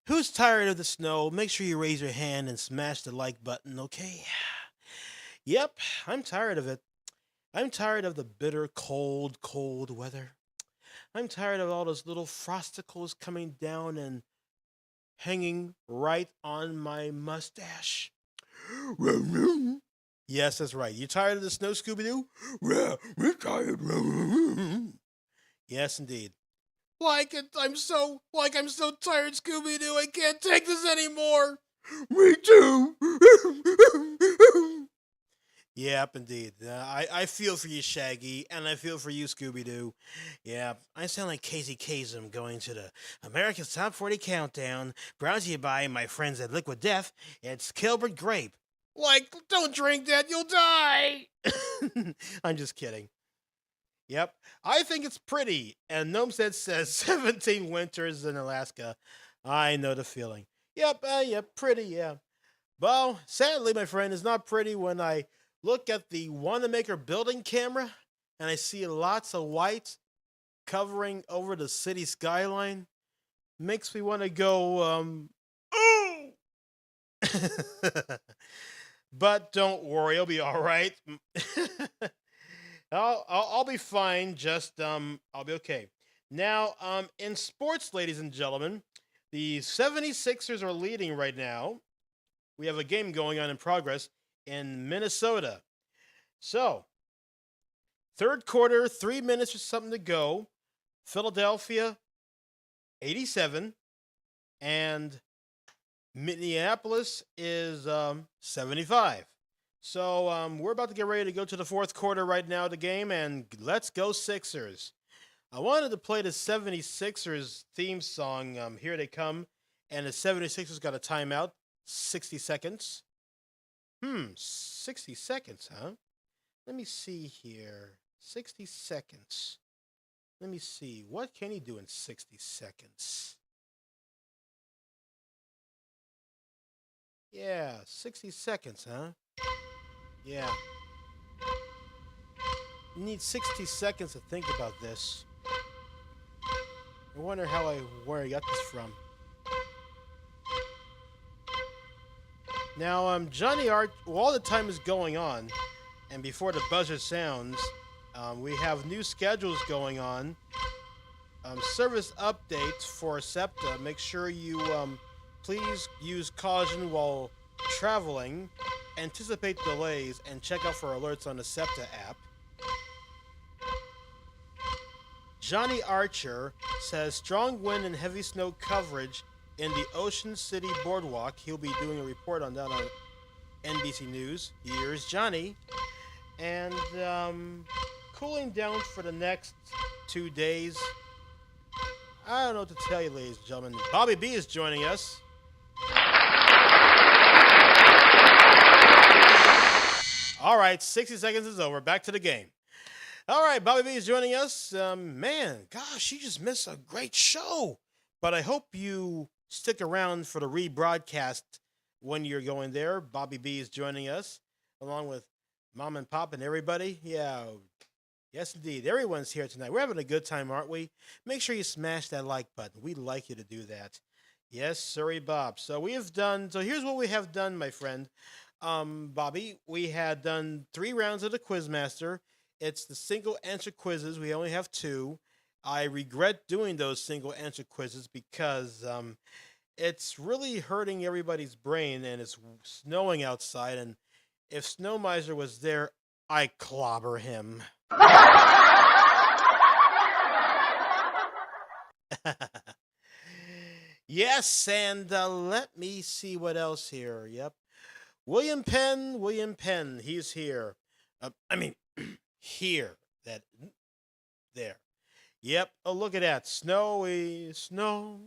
Who's tired of the snow? Make sure you raise your hand and smash the like button, okay? Yep, I'm tired of it. I'm tired of the bitter, cold, cold weather. I'm tired of all those little frosticles coming down and hanging right on my mustache. Yes, that's right. You tired of the snow, Scooby-Doo? Yeah, we're tired. Yes, indeed. I'm so tired, Scooby-Doo. I can't take this anymore. Me too. Yep, indeed. I feel for you, Shaggy, and I feel for you, Scooby-Doo. Yeah, I sound like Casey Kasem going to the America's Top 40 Countdown, brought to you by my friends at Liquid Death. It's Kilbert Grape. Like, don't drink that, you'll die! I'm just kidding. Yep. I think it's pretty. And Gnomeset says 17 winters in Alaska. I know the feeling. Yep, yep, pretty, yeah. Well, sadly, my friend, it's not pretty when I look at the Wanamaker building camera and I see lots of white covering over the city skyline. Makes me want to go, ooh! But don't worry, I'll be all right. I'll be fine. Just I'll be okay. Now, in sports, ladies and gentlemen, the 76ers are leading right now. We have a game going on in progress in Minnesota. So, third quarter, 3 minutes or something to go. Philadelphia, 87, and Minneapolis is 75. So we're about to get ready to go to the fourth quarter right now of the game, and let's go Sixers. I wanted to play the 76ers theme song, Here They Come, and the 76ers got a timeout, 60 seconds. 60 seconds, huh? Let me see here. 60 seconds. Let me see. What can he do in 60 seconds? Yeah, 60 seconds, huh? Yeah. You need 60 seconds to think about this. I wonder where I got this from. Now, Johnny Art, while the time is going on, and before the buzzer sounds, we have new schedules going on. Service updates for SEPTA. Make sure you please use caution while traveling, anticipate delays, and check out for alerts on the SEPTA app. Johnny Archer says strong wind and heavy snow coverage in the Ocean City Boardwalk. He'll be doing a report on that on NBC News. Here's Johnny. And cooling down for the next 2 days. I don't know what to tell you, ladies and gentlemen. Bobby B is joining us. All right, 60 seconds is over. Back to the game. All right, Bobby B is joining us. Man, gosh, you just missed a great show. But I hope you stick around for the rebroadcast when you're going there. Bobby B is joining us, along with Mom and Pop and everybody. Yeah, yes, indeed. Everyone's here tonight. We're having a good time, aren't we? Make sure you smash that like button. We'd like you to do that. Yes, sirree, Bob. So here's what we have done, my friend. Bobby, we had done 3 rounds of the Quizmaster. It's the single answer quizzes. We only have 2. I regret doing those single answer quizzes because it's really hurting everybody's brain, and it's snowing outside. And if Snow Miser was there, I'd clobber him. Yes, and let me see what else here. Yep. William Penn, he's here. Here. There. Yep. Oh, look at that. Snowy snow.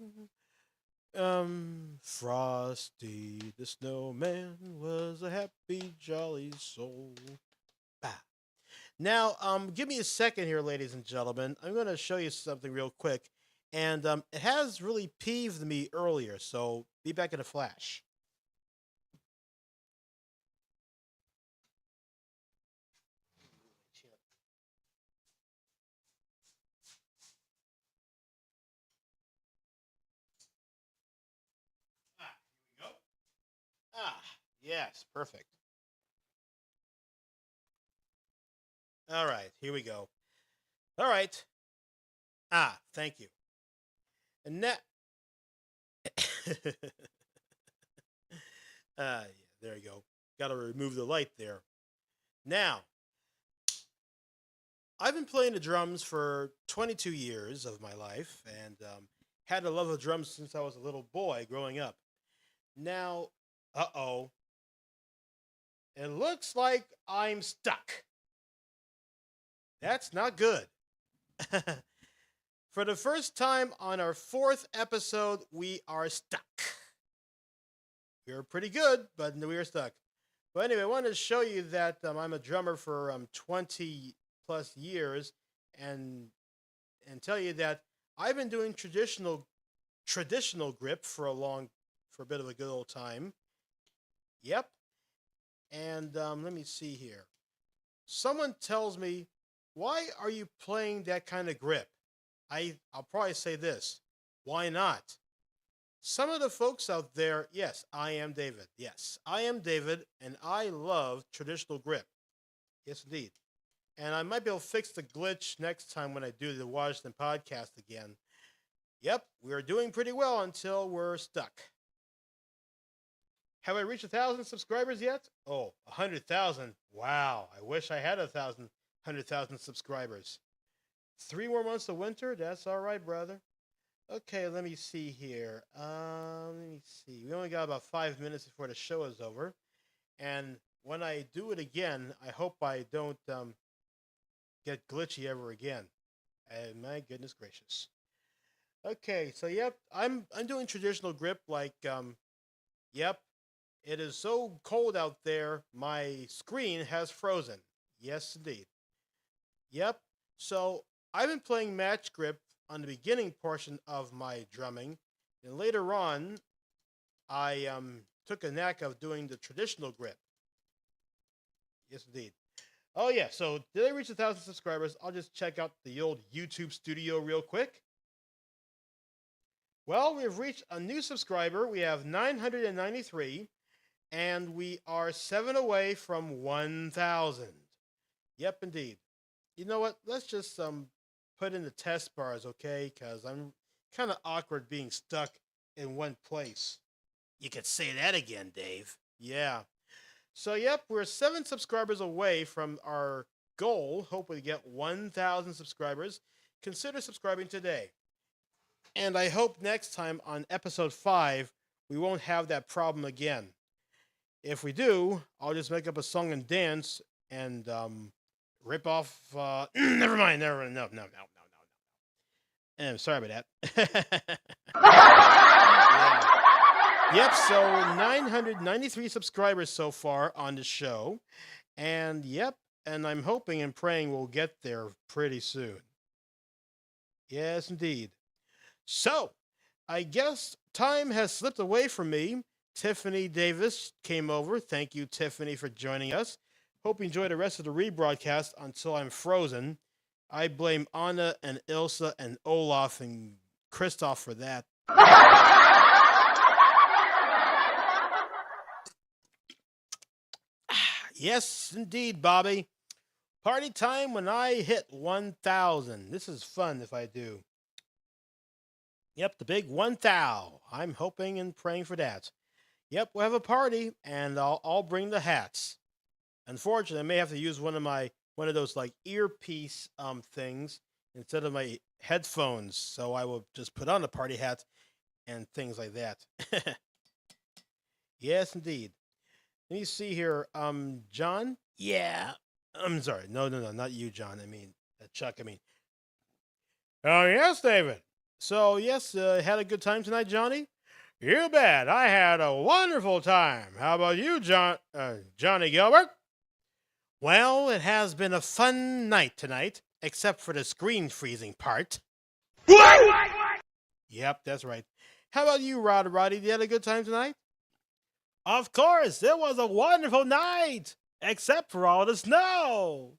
Frosty the Snowman was a happy, jolly soul. Bah. Now, give me a second here, ladies and gentlemen. I'm going to show you something real quick. And it has really peeved me earlier, so be back in a flash. Here we go. Yes, perfect. All right, here we go. All right. Thank you. And that. Yeah, there you go. Got to remove the light there. Now, I've been playing the drums for 22 years of my life, and had a love of drums since I was a little boy growing up. Now, it looks like I'm stuck. That's not good. For the first time on our 4th episode, we are stuck. We are pretty good, but we are stuck. But anyway, I wanted to show you that I'm a drummer for 20 plus years, and tell you that I've been doing traditional grip for a bit of a good old time. Yep. And let me see here. Someone tells me, why are you playing that kind of grip? I'll probably say this. Why not? Some of the folks out there, yes, I am David. Yes, I am David, and I love traditional grip. Yes, indeed. And I might be able to fix the glitch next time when I do the Washington podcast again. Yep, we're doing pretty well until we're stuck. Have I reached 1,000 subscribers yet? Oh, 100,000. Wow, I wish I had 100,000 subscribers. 3 more months of winter? That's all right, brother. Okay, let me see here. Let me see. We only got about 5 minutes before the show is over. And when I do it again, I hope I don't get glitchy ever again. And my goodness gracious. Okay, so yep, I'm doing traditional grip like, yep, it is so cold out there, my screen has frozen. Yes, indeed. Yep, so I've been playing match grip on the beginning portion of my drumming, and later on, I took a knack of doing the traditional grip. Yes, indeed. Oh, yeah, so did I reach 1,000 subscribers? I'll just check out the old YouTube studio real quick. Well, we've reached a new subscriber. We have 993, and we are 7 away from 1,000. Yep, indeed. You know what? Let's just put in the test bars, okay? Because I'm kind of awkward being stuck in one place. You could say that again, Dave. Yeah. So, yep, we're 7 subscribers away from our goal. Hopefully get 1,000 subscribers. Consider subscribing today. And I hope next time on episode 5, we won't have that problem again. If we do, I'll just make up a song and dance and rip off. Never mind. No. Sorry about that. Yeah. Yep. So 993 subscribers so far on the show, and yep. And I'm hoping and praying we'll get there pretty soon. Yes, indeed. So, I guess time has slipped away from me. Tiffany Davis came over. Thank you, Tiffany, for joining us. Hope you enjoy the rest of the rebroadcast until I'm frozen. I blame Anna and Ilsa and Olaf and Christoph for that. Yes, indeed, Bobby. Party time when I hit 1,000. This is fun if I do. Yep, the big 1,000. I'm hoping and praying for that. Yep, we'll have a party, and I'll bring the hats. Unfortunately, I may have to use one of those like earpiece things instead of my headphones. So I will just put on a party hat and things like that. Yes, indeed. Let me see here. John? Yeah. I'm sorry. No, not you, John. I mean, Chuck, I mean. Oh, yes, David. So, yes, had a good time tonight, Johnny? You bet. I had a wonderful time. How about you, Johnny Gilbert? Well, it has been a fun night tonight, except for the screen freezing part. What? Yep, that's right. How about you, Roddy? Did you have a good time tonight? Of course, it was a wonderful night, except for all the snow.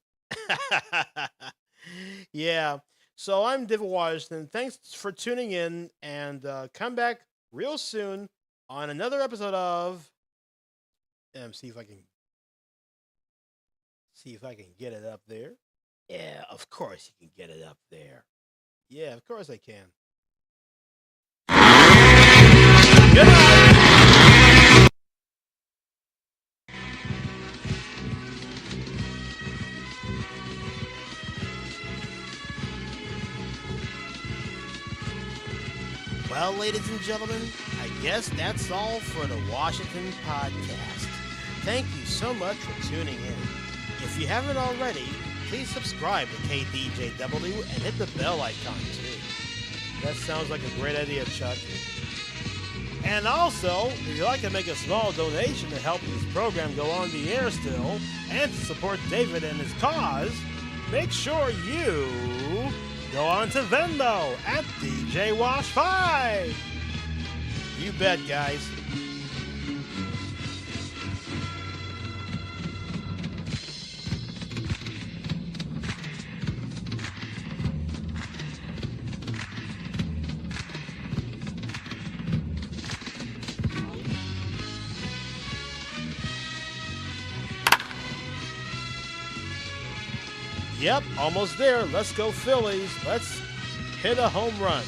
Yeah. So I'm David Washington. Thanks for tuning in, and come back real soon on another episode of. See if I can get it up there. Yeah, of course you can get it up there. Yeah, of course I can. Good night. Well, ladies and gentlemen, I guess that's all for the Washington podcast. Thank you so much for tuning in. If you haven't already, please subscribe to KDJW and hit the bell icon too. That sounds like a great idea, Chuck. And also, if you'd like to make a small donation to help this program go on the air still and to support David and his cause, make sure you go on to Venmo at DJ Wash 5. You bet, guys. Yep, almost there. Let's go Phillies. Let's hit a home run.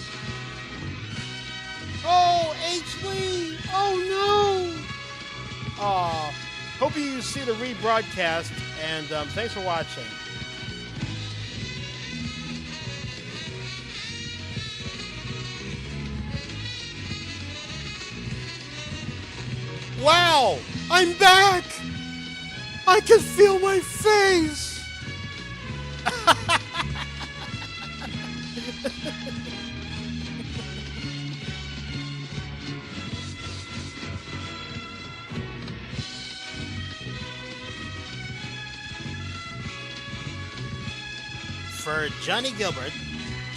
Oh, H. Lee! Oh, no! Hope you see the rebroadcast, and thanks for watching. Wow! I'm back! I can feel my face! For Johnny Gilbert,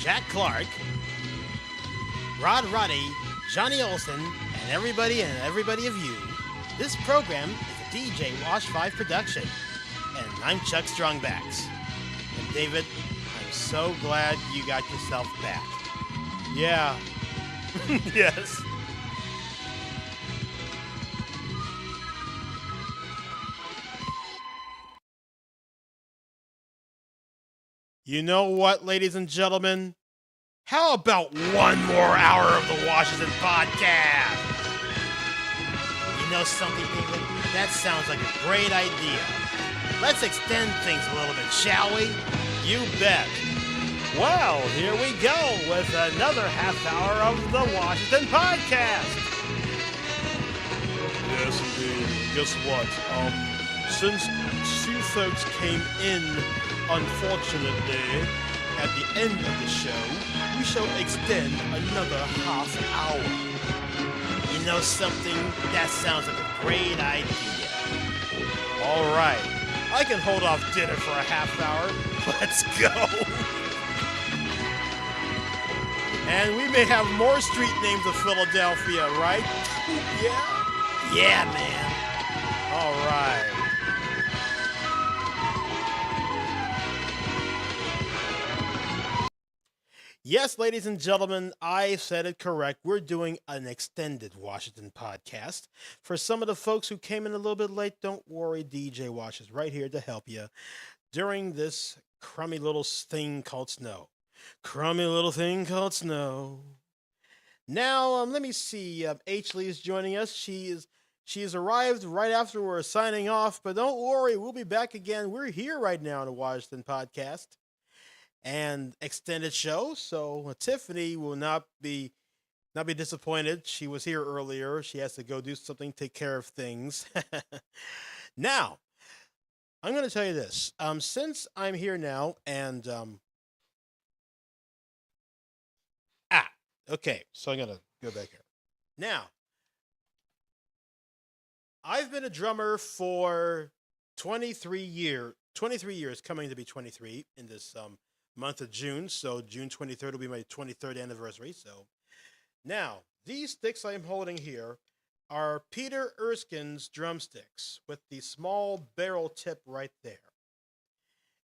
Jack Clark, Rod Roddy, Johnny Olson, and everybody of you, this program is a DJ Wash 5 production, and I'm Chuck Strongbacks. And David, I'm so glad you got yourself back. Yeah. Yes. You know what, ladies and gentlemen? How about one more hour of the Washington podcast? You know something, David? That sounds like a great idea. Let's extend things a little bit, shall we? You bet. Well, here we go with another half hour of the Washington podcast. Yes, indeed. Guess what? Since two folks came in, unfortunately, at the end of the show, we shall extend another half hour. You know something? That sounds like a great idea. All right. I can hold off dinner for a half hour. Let's go. And we may have more street names of Philadelphia, right? Yeah? Yeah, man. All right. Yes, ladies and gentlemen, I said it correct. We're doing an extended Washington podcast. For some of the folks who came in a little bit late, don't worry, DJ Wash is right here to help you during this crummy little thing called snow. Crummy little thing called snow. Now, let me see. H. Lee is joining us. She has arrived right after we're signing off, but don't worry, we'll be back again. We're here right now on the Washington podcast and extended show, so Tiffany will not be disappointed. She was here earlier. She has to go do something, take care of things. Now, I'm going to tell you this. Since I'm here now, and okay, so I'm going to go back here. Now, I've been a drummer for 23 years, coming to be 23 in this month of June. So June 23rd will be my 23rd anniversary. So now, these sticks I'm holding here are Peter Erskine's drumsticks with the small barrel tip right there.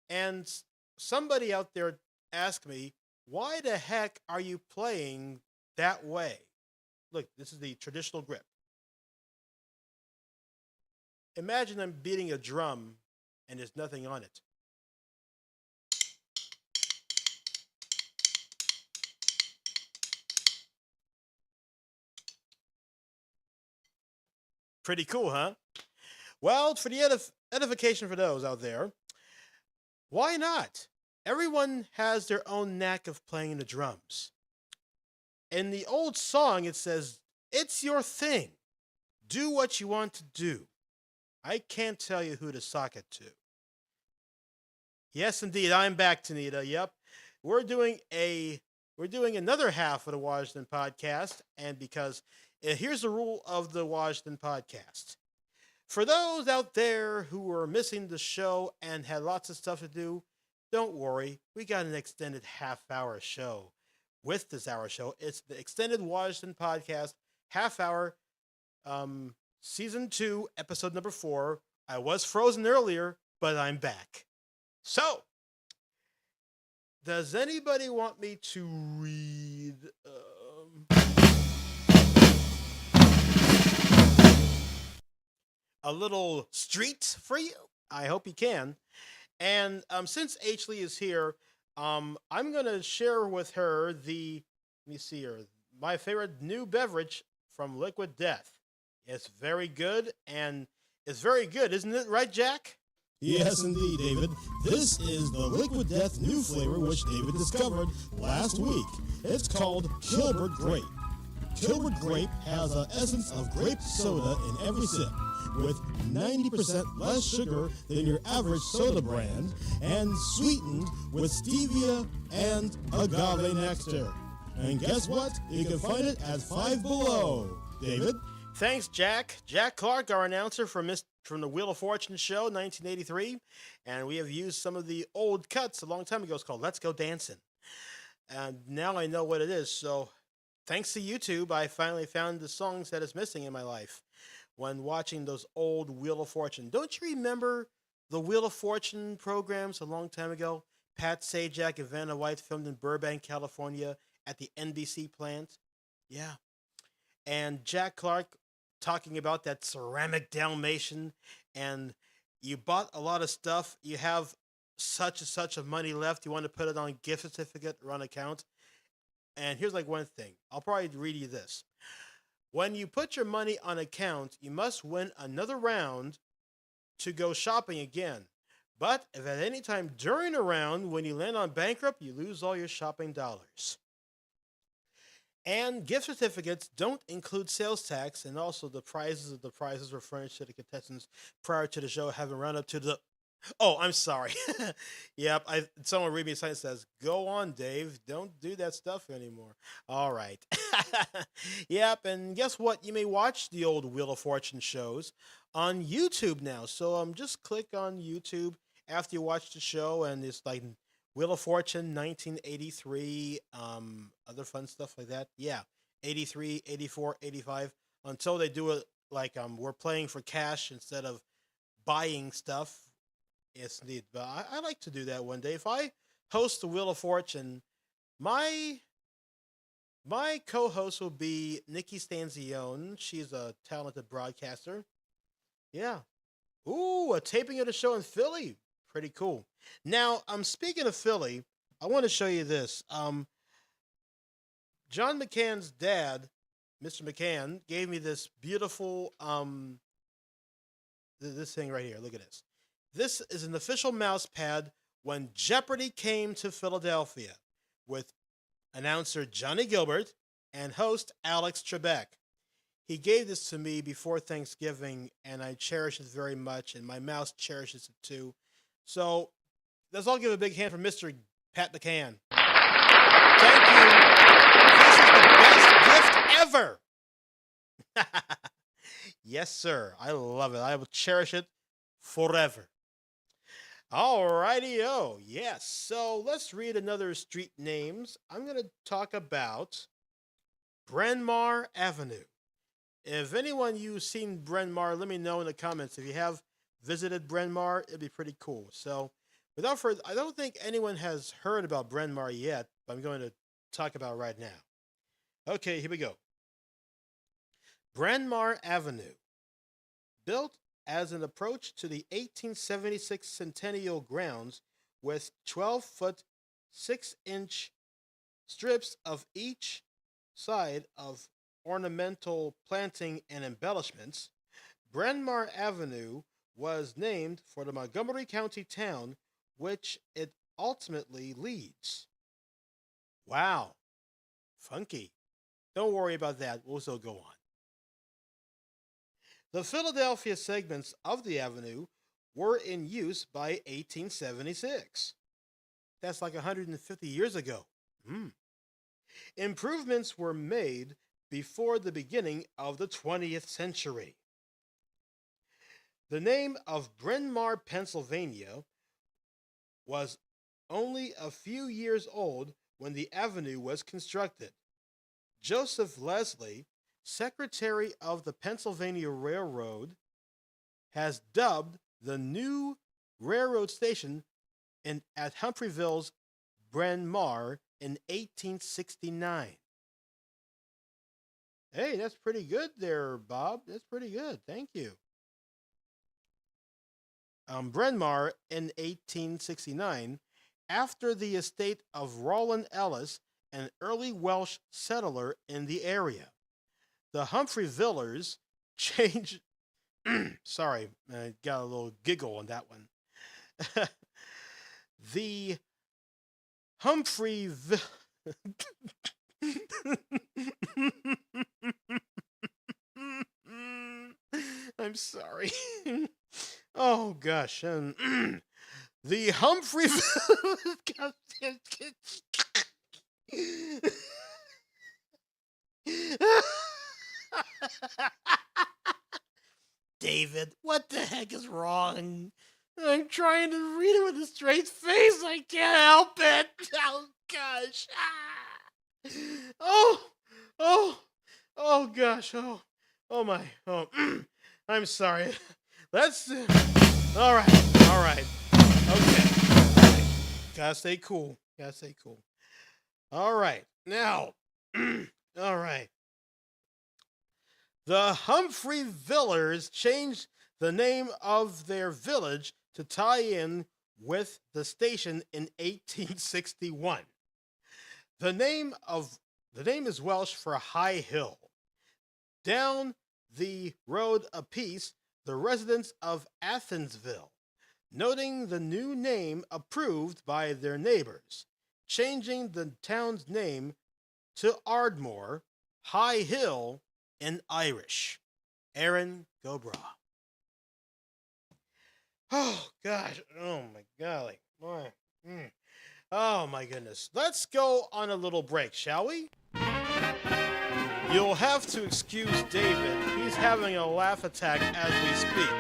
And somebody out there asked me, why the heck are you playing that way? Look, this is the traditional grip. Imagine I'm beating a drum and there's nothing on it. Pretty cool, huh? Well, for the edification for those out there, why not? Everyone has their own knack of playing the drums. In the old song, it says, it's your thing. Do what you want to do. I can't tell you who to sock it to. Yes, indeed, I'm back, Tanita. Yep. We're doing another half of the Washington podcast, and because here's the rule of the Washington podcast. For those out there who were missing the show and had lots of stuff to do, don't worry, we got an extended half-hour show with this hour show. It's the Extended Washington Podcast, half hour, season 2, episode number 4. I was frozen earlier, but I'm back. So, does anybody want me to read a little street for you? I hope you can. And since H. Lee is here, I'm going to share with her let me see here, my favorite new beverage from Liquid Death. It's very good, and it's very good, isn't it, right, Jack? Yes, indeed, David. This is the Liquid Death new flavor which David discovered last week. It's called Kilbert Grape. Kilbert Grape has an essence of grape soda in every sip, with 90% less sugar than your average soda brand, and sweetened with stevia and agave nectar. And guess what? You can find it at Five Below. David? Thanks, Jack. Jack Clark, our announcer from the Wheel of Fortune show, 1983. And we have used some of the old cuts a long time ago. It's called Let's Go Dancing. And now I know what it is. So thanks to YouTube, I finally found the songs that is missing in my life when watching those old Wheel of Fortune. Don't you remember the Wheel of Fortune programs a long time ago? Pat Sajak and Vanna White filmed in Burbank, California at the NBC plant. Yeah. And Jack Clark talking about that ceramic Dalmatian, and you bought a lot of stuff. You have such and such of money left. You want to put it on gift certificate or on account. And here's like one thing. I'll probably read you this. When you put your money on account, you must win another round to go shopping again. But if at any time during a round, when you land on bankrupt, you lose all your shopping dollars. And gift certificates don't include sales tax, and also the prizes were furnished to the contestants prior to the show having run up to the... Oh, I'm sorry. Yep, someone read me a sign that says, "Go on, Dave. Don't do that stuff anymore." All right. Yep, and guess what? You may watch the old Wheel of Fortune shows on YouTube now. So just click on YouTube after you watch the show, and it's like Wheel of Fortune 1983, other fun stuff like that. Yeah, 83, 84, 85, until they do it like we're playing for cash instead of buying stuff. Yes, indeed. But I like to do that one day. If I host the Wheel of Fortune, my co-host will be Nikki Stanzione. She's a talented broadcaster. Yeah. Ooh, a taping of the show in Philly. Pretty cool. Now, speaking of Philly, I want to show you this. John McCann's dad, Mr. McCann, gave me this beautiful this thing right here. Look at this. This is an official mouse pad when Jeopardy came to Philadelphia with announcer Johnny Gilbert and host Alex Trebek. He gave this to me before Thanksgiving, and I cherish it very much, and my mouse cherishes it too. So let's all give a big hand for Mr. Pat McCann. Thank you. This is the best gift ever. Yes, sir. I love it. I will cherish it forever. Alrighty-o. Yes. So let's read another street names. I'm going to talk about Bryn Mawr Avenue. If anyone you've seen Bryn Mawr, let me know in the comments. If you have visited Bryn Mawr, it'd be pretty cool. So without further, I don't think anyone has heard about Bryn Mawr yet, but I'm going to talk about it right now. Okay, here we go. Bryn Mawr Avenue. Built as an approach to the 1876 Centennial grounds with 12-foot, 6-inch strips of each side of ornamental planting and embellishments, Bryn Mawr Avenue was named for the Montgomery County town which it ultimately leads. Wow. Funky. Don't worry about that. We'll still go on. The Philadelphia segments of the avenue were in use by 1876. That's like 150 years ago. Improvements were made before the beginning of the 20th century. The name of Bryn Mawr, Pennsylvania was only a few years old when the avenue was constructed. Joseph Leslie, Secretary of the Pennsylvania Railroad, has dubbed the new railroad station at Humphreyville's Bryn Mawr in 1869. Hey, that's pretty good there, Bob. That's pretty good. Thank you. Bryn Mawr in 1869, after the estate of Roland Ellis, an early Welsh settler in the area. The Humphreyvillers changed. Sorry, I got a little giggle on that one. The Humphreyville. I'm sorry. Oh gosh, the Humphreyville. David, what the heck is wrong? I'm trying to read it with a straight face. I can't help it. Oh gosh. Ah. Oh gosh. Oh my. Oh, I'm sorry. Let's. All right. Okay. Gotta stay cool. All right. Now. All right. The Humphreyvillers changed the name of their village to tie in with the station in 1861. The name is Welsh for high hill. Down the road a piece, the residents of Athensville, noting the new name approved by their neighbors, changing the town's name to Ardmore, High Hill in Irish. Aaron, go brah. Oh gosh, oh my golly. Oh my goodness. Let's go on a little break, shall we? You'll have to excuse David. He's having a laugh attack as we speak.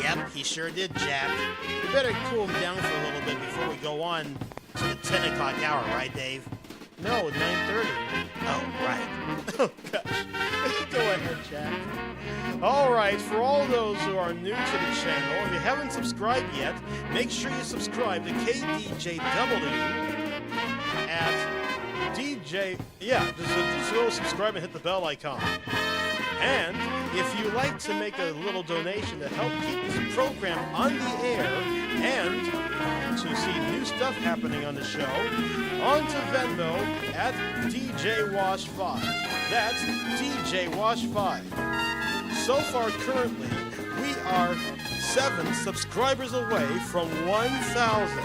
Yep, he sure did, Jack. We better cool him down for a little bit before we go on To the 10 o'clock hour, right, Dave? No, 9:30. Oh, right. Oh, gosh. Go ahead, Jack. All right, for all those who are new to the channel, if you haven't subscribed yet, make sure you subscribe to KDJW at DJ. Yeah, just go subscribe and hit the bell icon. And if you like to make a little donation to help keep this program on the air and to see new stuff happening on the show, on to Venmo at DJWash5. That's DJWash5. So far, currently, we are 7 subscribers away from 1,000.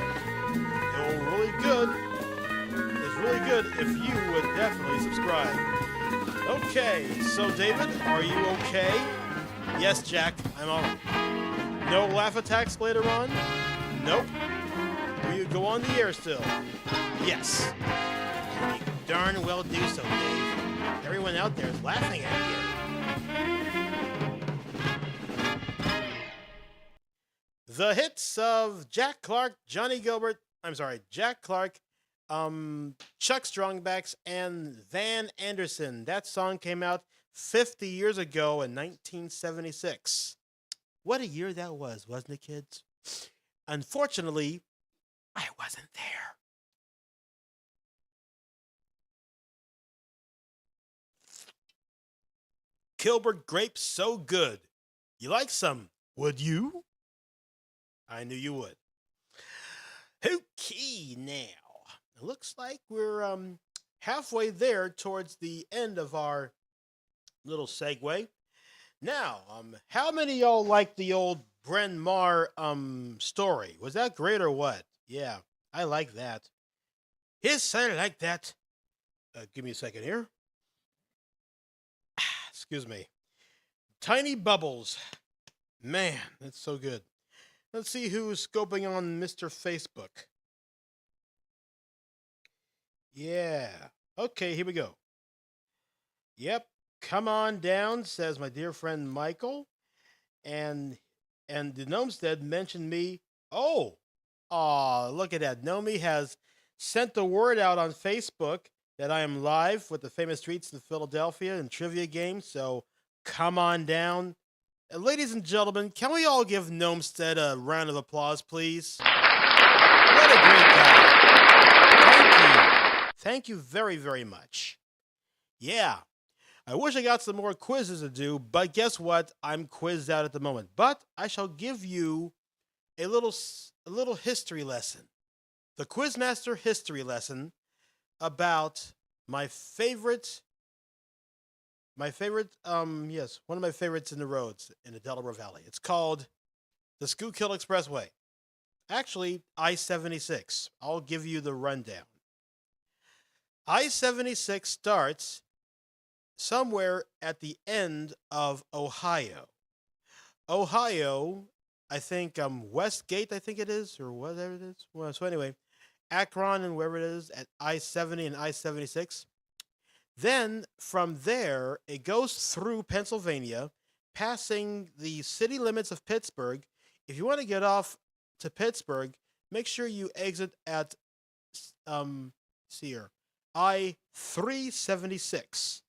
It's really good if you would definitely subscribe. Okay, so David, are you okay? Yes, Jack, I'm all right. No laugh attacks later on? Nope. Will you go on the air still? Yes. And you darn well do so, Dave. Everyone out there is laughing at you. The hits of Jack Clark, Chuck Strongbacks, and Van Anderson. That song came out 50 years ago in 1976. What a year that was, wasn't it, kids? Unfortunately, I wasn't there. Kilbert grapes so good. You like some, would you? I knew you would. Okay, now. It looks like we're halfway there towards the end of our little segue. Now, how many of y'all like the old Bryn Mawr story? Was that great or what? Yeah, I like that. Yes, I like that. Give me a second here. Excuse me. Tiny Bubbles. Man, that's so good. Let's see who's scoping on Mr. Facebook. Yeah. Okay, here we go. Yep. Come on down, says my dear friend Michael. And the Gnomestead mentioned me. Oh, Aw, look at that. Nomi has sent the word out on Facebook that I am live with the famous streets in Philadelphia and trivia games. So come on down. Ladies and gentlemen, can we all give Gnomestead a round of applause, please? What a great guy. Thank you. Thank you very, very much. Yeah. I wish I got some more quizzes to do, but guess what? I'm quizzed out at the moment. But I shall give you a little history lesson. The Quizmaster history lesson about one of my favorites in the roads in the Delaware Valley. It's called the Schuylkill Expressway. Actually, I-76. I'll give you the rundown. I-76 starts somewhere at the end of Ohio. Ohio, I think Westgate, I think it is, or whatever it is. Well, so anyway, Akron and wherever it is at I-70 and I-76. Then from there, it goes through Pennsylvania, passing the city limits of Pittsburgh. If you want to get off to Pittsburgh, make sure you exit at I-376.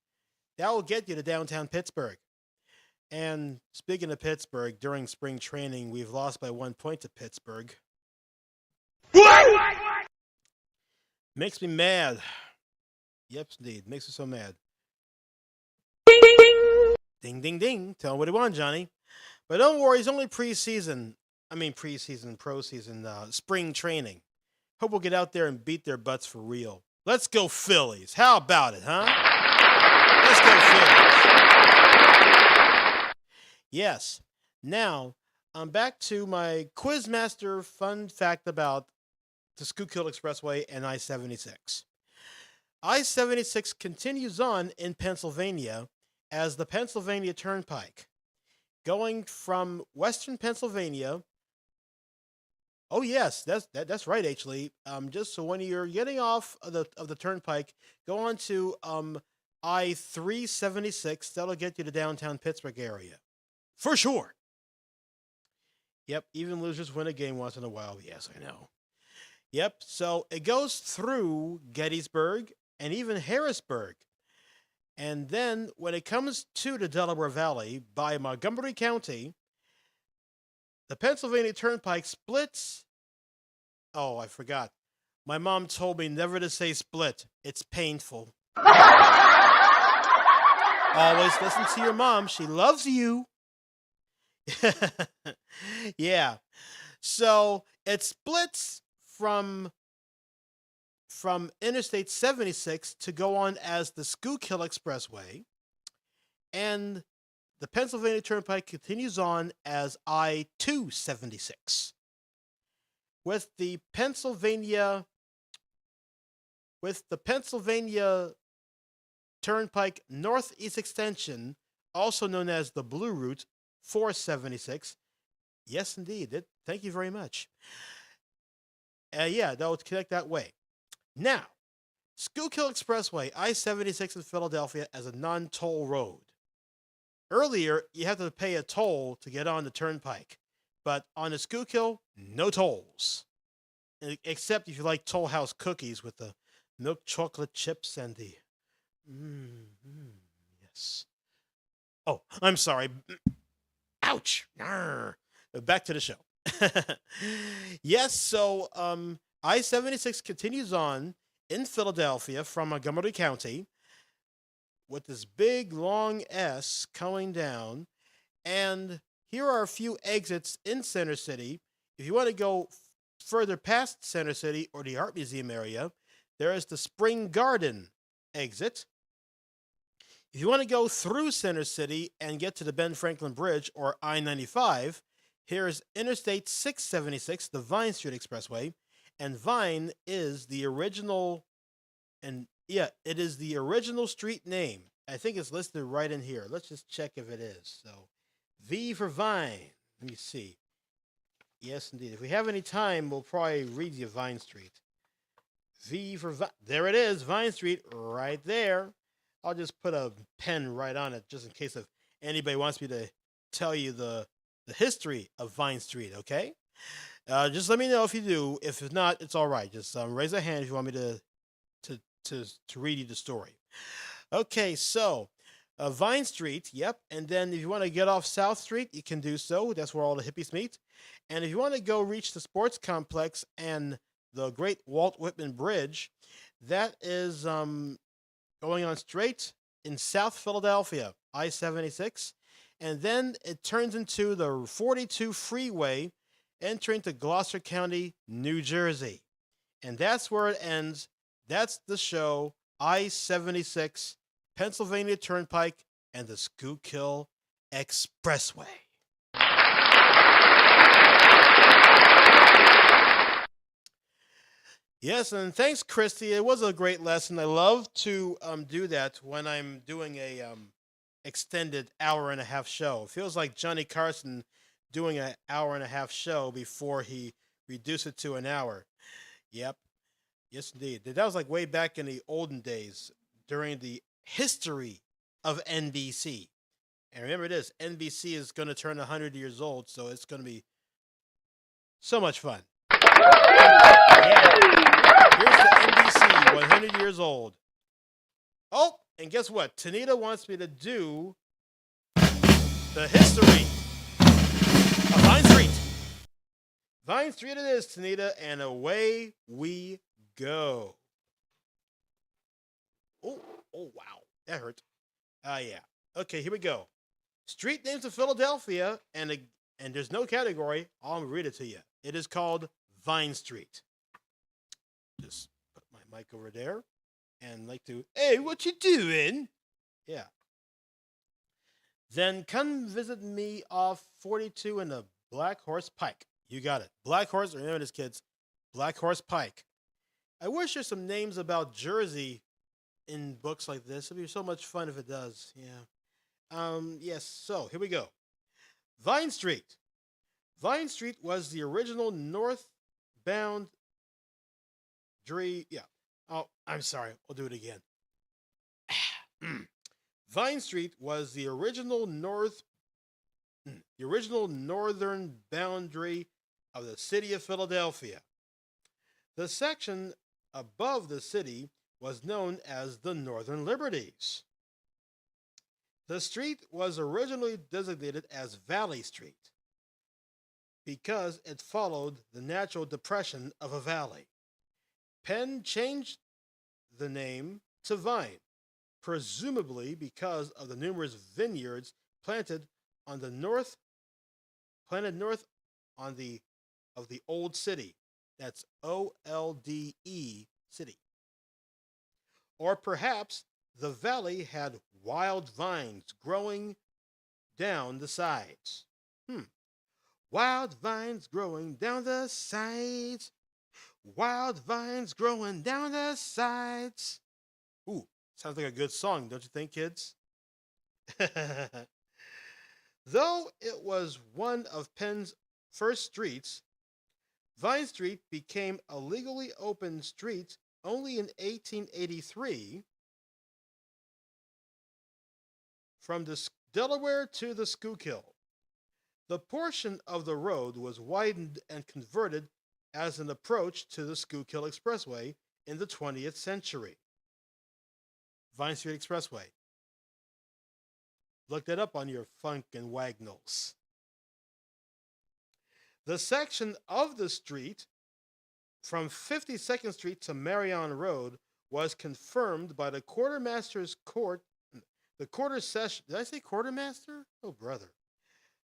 That will get you to downtown Pittsburgh. And speaking of Pittsburgh, during spring training, we've lost by 1 point to Pittsburgh. Makes me mad. Yep, indeed. Makes me so mad. Ding, ding, ding. Tell them what you want, Johnny. But don't worry, it's only pro season, spring training. Hope we'll get out there and beat their butts for real. Let's go Phillies. How about it, huh? Let's go Phillies. Yes. Now, I'm back to my Quizmaster fun fact about the Schuylkill Expressway and I-76. I-76 continues on in Pennsylvania as the Pennsylvania Turnpike, going from western Pennsylvania. Oh yes, that's right. Actually, just so when you're getting off of the turnpike, go on to I-376. That'll get you to downtown Pittsburgh area, for sure. Yep, even losers win a game once in a while. Yes, I know. Yep. So it goes through Gettysburg and even Harrisburg. And then when it comes to the Delaware Valley by Montgomery County, the Pennsylvania Turnpike splits. Oh, I forgot. My mom told me never to say split. It's painful. Always listen to your mom. She loves you. Yeah. So it splits from Interstate 76 to go on as the Schuylkill Expressway, and the Pennsylvania Turnpike continues on as I-276. With the Pennsylvania Turnpike Northeast Extension, also known as the Blue Route 476. Yes, indeed. Thank you very much. Yeah, that would connect that way. Now, Schuylkill Expressway, I-76 in Philadelphia as a non-toll road. Earlier, you had to pay a toll to get on the turnpike, but on the Schuylkill, no tolls. Except if you like Toll House cookies with the milk chocolate chips and the... yes. Oh, I'm sorry. Ouch. Arr. Back to the show. Yes, so I-76 continues on in Philadelphia from Montgomery County with this big long S coming down. And here are a few exits in Center City. If you want to go further past Center City or the Art Museum area, there is the Spring Garden exit. If you want to go through Center City and get to the Ben Franklin Bridge or I-95, here is Interstate 676, the Vine Street Expressway, and Vine is the original, and yeah, it is the original street name. I think it's listed right in here. Let's just check if it is. So, V for Vine. Let me see. Yes, indeed. If we have any time, we'll probably read you Vine Street. V for Vine. There it is, Vine Street, right there. I'll just put a pen right on it just in case if anybody wants me to tell you the history of Vine Street, okay? Just let me know if you do. If not, it's all right. Just raise a hand if you want me to to read you the story. Okay, so Vine Street, yep. And then if you want to get off South Street, you can do so. That's where all the hippies meet. And if you want to go reach the sports complex and the Great Walt Whitman Bridge, that is going on straight in South Philadelphia, I-76. And then it turns into the 42 freeway entering to Gloucester County, New Jersey. And that's where it ends. That's the show, I-76, Pennsylvania Turnpike, and the Schuylkill Expressway. Yes, and thanks, Christy. It was a great lesson. I love to do that when I'm doing a extended hour and a half show. It feels like Johnny Carson doing an hour and a half show before he reduced it to an hour. Yep. Yes, indeed. That was like way back in the olden days during the history of NBC. And remember this, NBC is going to turn 100 years old, so it's going to be so much fun. Yeah. Here's the NBC, 100 years old. Oh, and guess what? Tanita wants me to do the history of Vine Street. Vine Street it is, Tanita, and away we go. Oh, wow. That hurt. Yeah. Okay, here we go. Street names of Philadelphia, and there's no category. I'll read it to you. It is called Vine Street. Just put my mic over there and like to, hey, what you doing? Yeah. Then come visit me off 42 in the Black Horse Pike. You got it. Black Horse, remember this, kids. Black Horse Pike. I wish there's some names about Jersey in books like this. It'd be so much fun if it does. Yeah. Yes, so here we go. Vine Street. Vine Street was the original northbound yeah. Oh, I'm sorry. I'll do it again. Vine Street was the original northern boundary of the city of Philadelphia. The section above the city was known as the Northern Liberties. The street was originally designated as Valley Street because it followed the natural depression of a valley. Penn changed the name to Vine, presumably because of the numerous vineyards planted north on of the old city. That's OLDE city. Or perhaps the valley had wild vines growing down the sides. Wild vines growing down the sides. Wild vines growing down the sides. Ooh, sounds like a good song, don't you think, kids? Though it was one of Penn's first streets, Vine Street became a legally open street only in 1883 from the Delaware to the Schuylkill. The portion of the road was widened and converted as an approach to the Schuylkill Expressway in the 20th century. Vine Street Expressway. Look that up on your Funk and Wagnalls. The section of the street from 52nd Street to Marion Road was confirmed by the quartermaster's court. The quarter session. Did I say quartermaster? Oh, brother.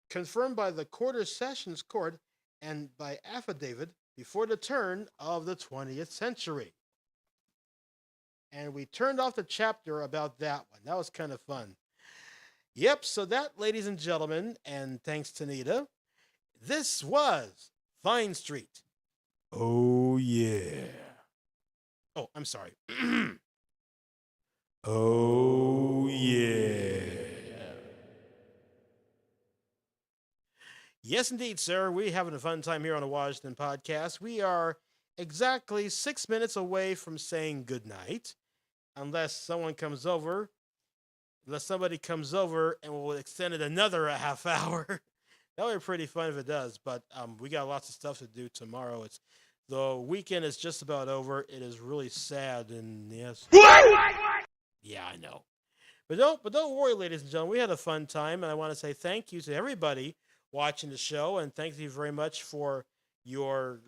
Confirmed by the quarter sessions court and by affidavit before the turn of the 20th century. And we turned off the chapter about that one. That was kind of fun. Yep, so that, ladies and gentlemen, and thanks to Nita, this was Vine Street. Oh, yeah. Oh, I'm sorry. Oh, yeah. Yes, indeed, sir. We're having a fun time here on the Washington Podcast. We are exactly 6 minutes away from saying goodnight, unless somebody comes over and we'll extend it another half hour. That would be pretty fun if it does. But we got lots of stuff to do tomorrow. It's the weekend is just about over. It is really sad, and yes, yeah, I know. But don't worry, ladies and gentlemen. We had a fun time, and I want to say thank you to everybody watching the show, and thank you very much for you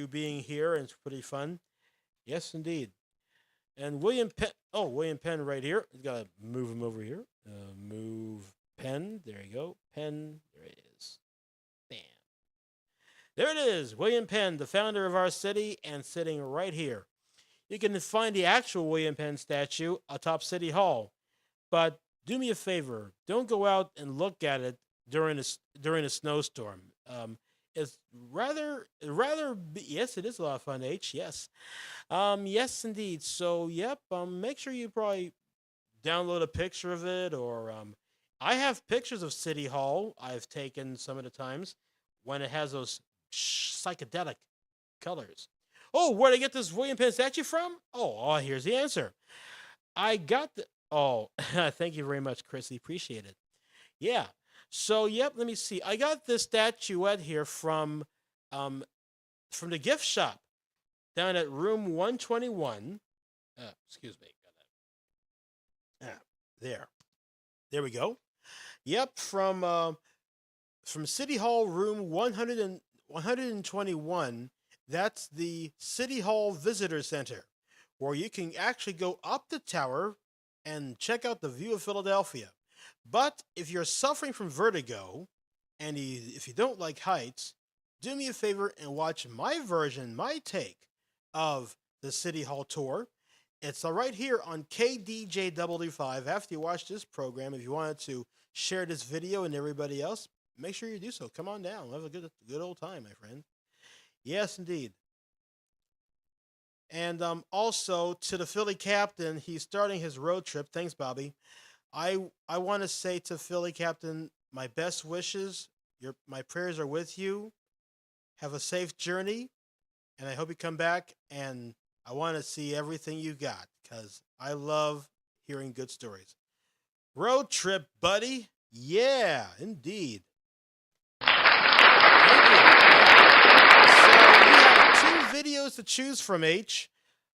being here, and it's pretty fun. Yes, indeed. And William Penn right here. He's got to move him over here. Move Penn. There you go. Penn. There it is. Bam. There it is. William Penn, the founder of our city, and sitting right here. You can find the actual William Penn statue atop City Hall. But do me a favor. Don't go out and look at it during a snowstorm. It's yes, it is a lot of fun, H. Yes. Yes, indeed. So, yep, make sure you probably download a picture of it, or I have pictures of City Hall I've taken some of the times when it has those psychedelic colors. Oh, where'd I get this William Penn statue from? Oh, here's the answer. I got the... Oh, thank you very much, Chrissy. Appreciate it. Yeah. So, yep, let me see. I got this statuette here from the gift shop down at room 121. Excuse me. There we go. Yep, from City Hall room 121. That's the City Hall Visitor Center, where you can actually go up the tower and check out the view of Philadelphia. But if you're suffering from vertigo, and if you don't like heights, do me a favor and watch my version, my take of the City Hall tour. It's right here on KDJW5. After you watch this program, if you wanted to share this video and everybody else, make sure you do so. Come on down. We'll have a good old time, my friend. Yes, indeed. And also to the Philly captain, he's starting his road trip. Thanks, Bobby. I want to say to Philly captain, my best wishes. My prayers are with you. Have a safe journey, and I hope you come back. And I want to see everything you got, because I love hearing good stories. Road trip, buddy. Yeah, indeed. Two videos to choose from, H.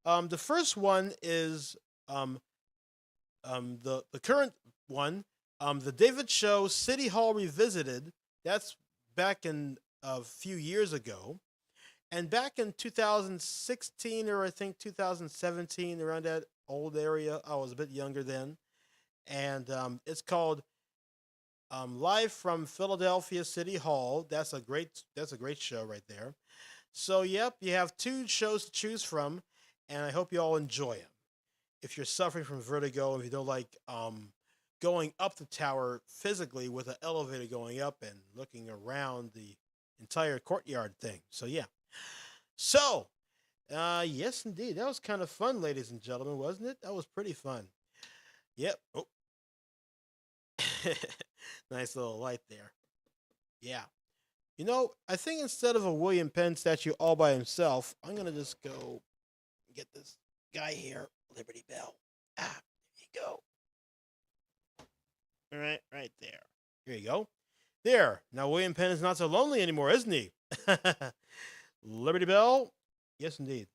The first one is the current one, the David Show City Hall Revisited. That's back in a few years ago. And back in 2016, or I think 2017, around that old area, I was a bit younger then. And it's called Live from Philadelphia City Hall. That's a great show right there. So, yep, you have two shows to choose from, and I hope you all enjoy them. If you're suffering from vertigo, if you don't like going up the tower physically with an elevator going up and looking around the entire courtyard thing. So, yeah. So, yes, indeed. That was kind of fun, ladies and gentlemen, wasn't it? That was pretty fun. Yep. Oh. Nice little light there. Yeah. You know, I think instead of a William Penn statue all by himself, I'm going to just go get this guy here, Liberty Bell. There you go. All right, right there. Here you go. There. Now William Penn is not so lonely anymore, isn't he? Liberty Bell? Yes, indeed.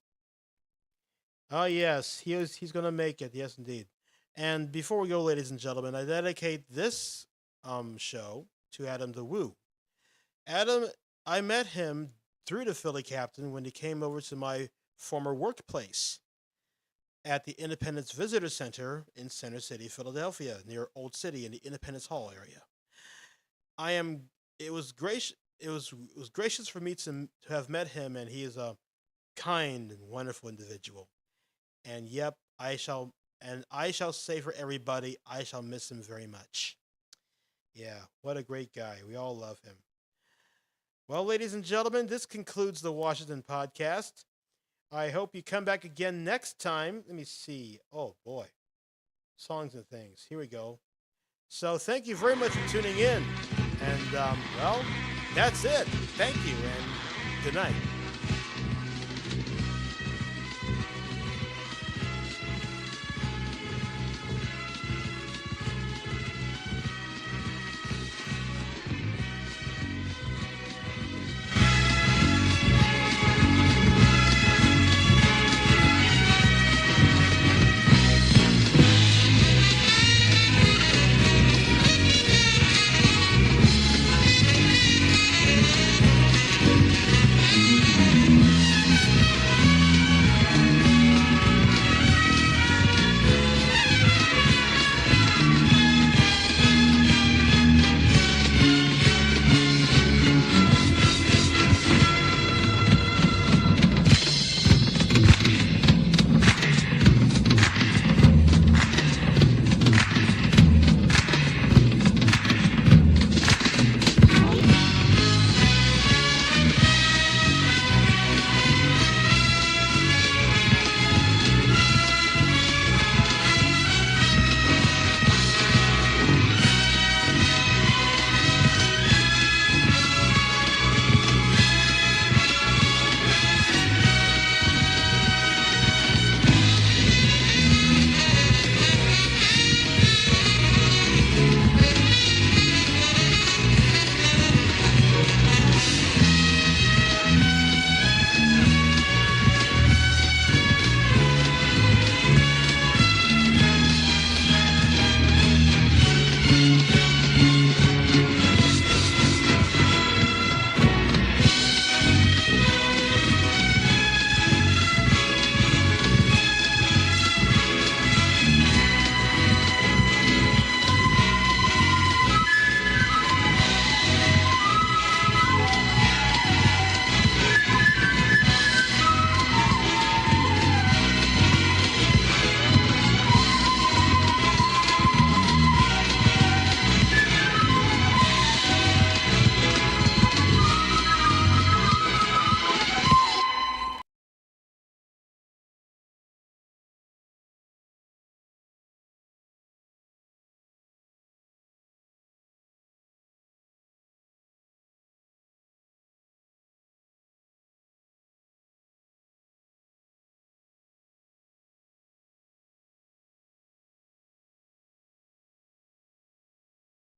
Oh, yes. He's going to make it. Yes, indeed. And before we go, ladies and gentlemen, I dedicate this show to Adam the Woo. Adam, I met him through the Philly captain when he came over to my former workplace at the Independence Visitor Center in Center City, Philadelphia, near Old City in the Independence Hall area. It was gracious for me to have met him, and he is a kind and wonderful individual. And yep, I shall say for everybody, I shall miss him very much. Yeah, what a great guy. We all love him. Well, ladies and gentlemen, this concludes the Washington podcast. I hope you come back again next time. Let me see. Oh, boy. Songs and things. Here we go. So thank you very much for tuning in. And, well, that's it. Thank you, and good night.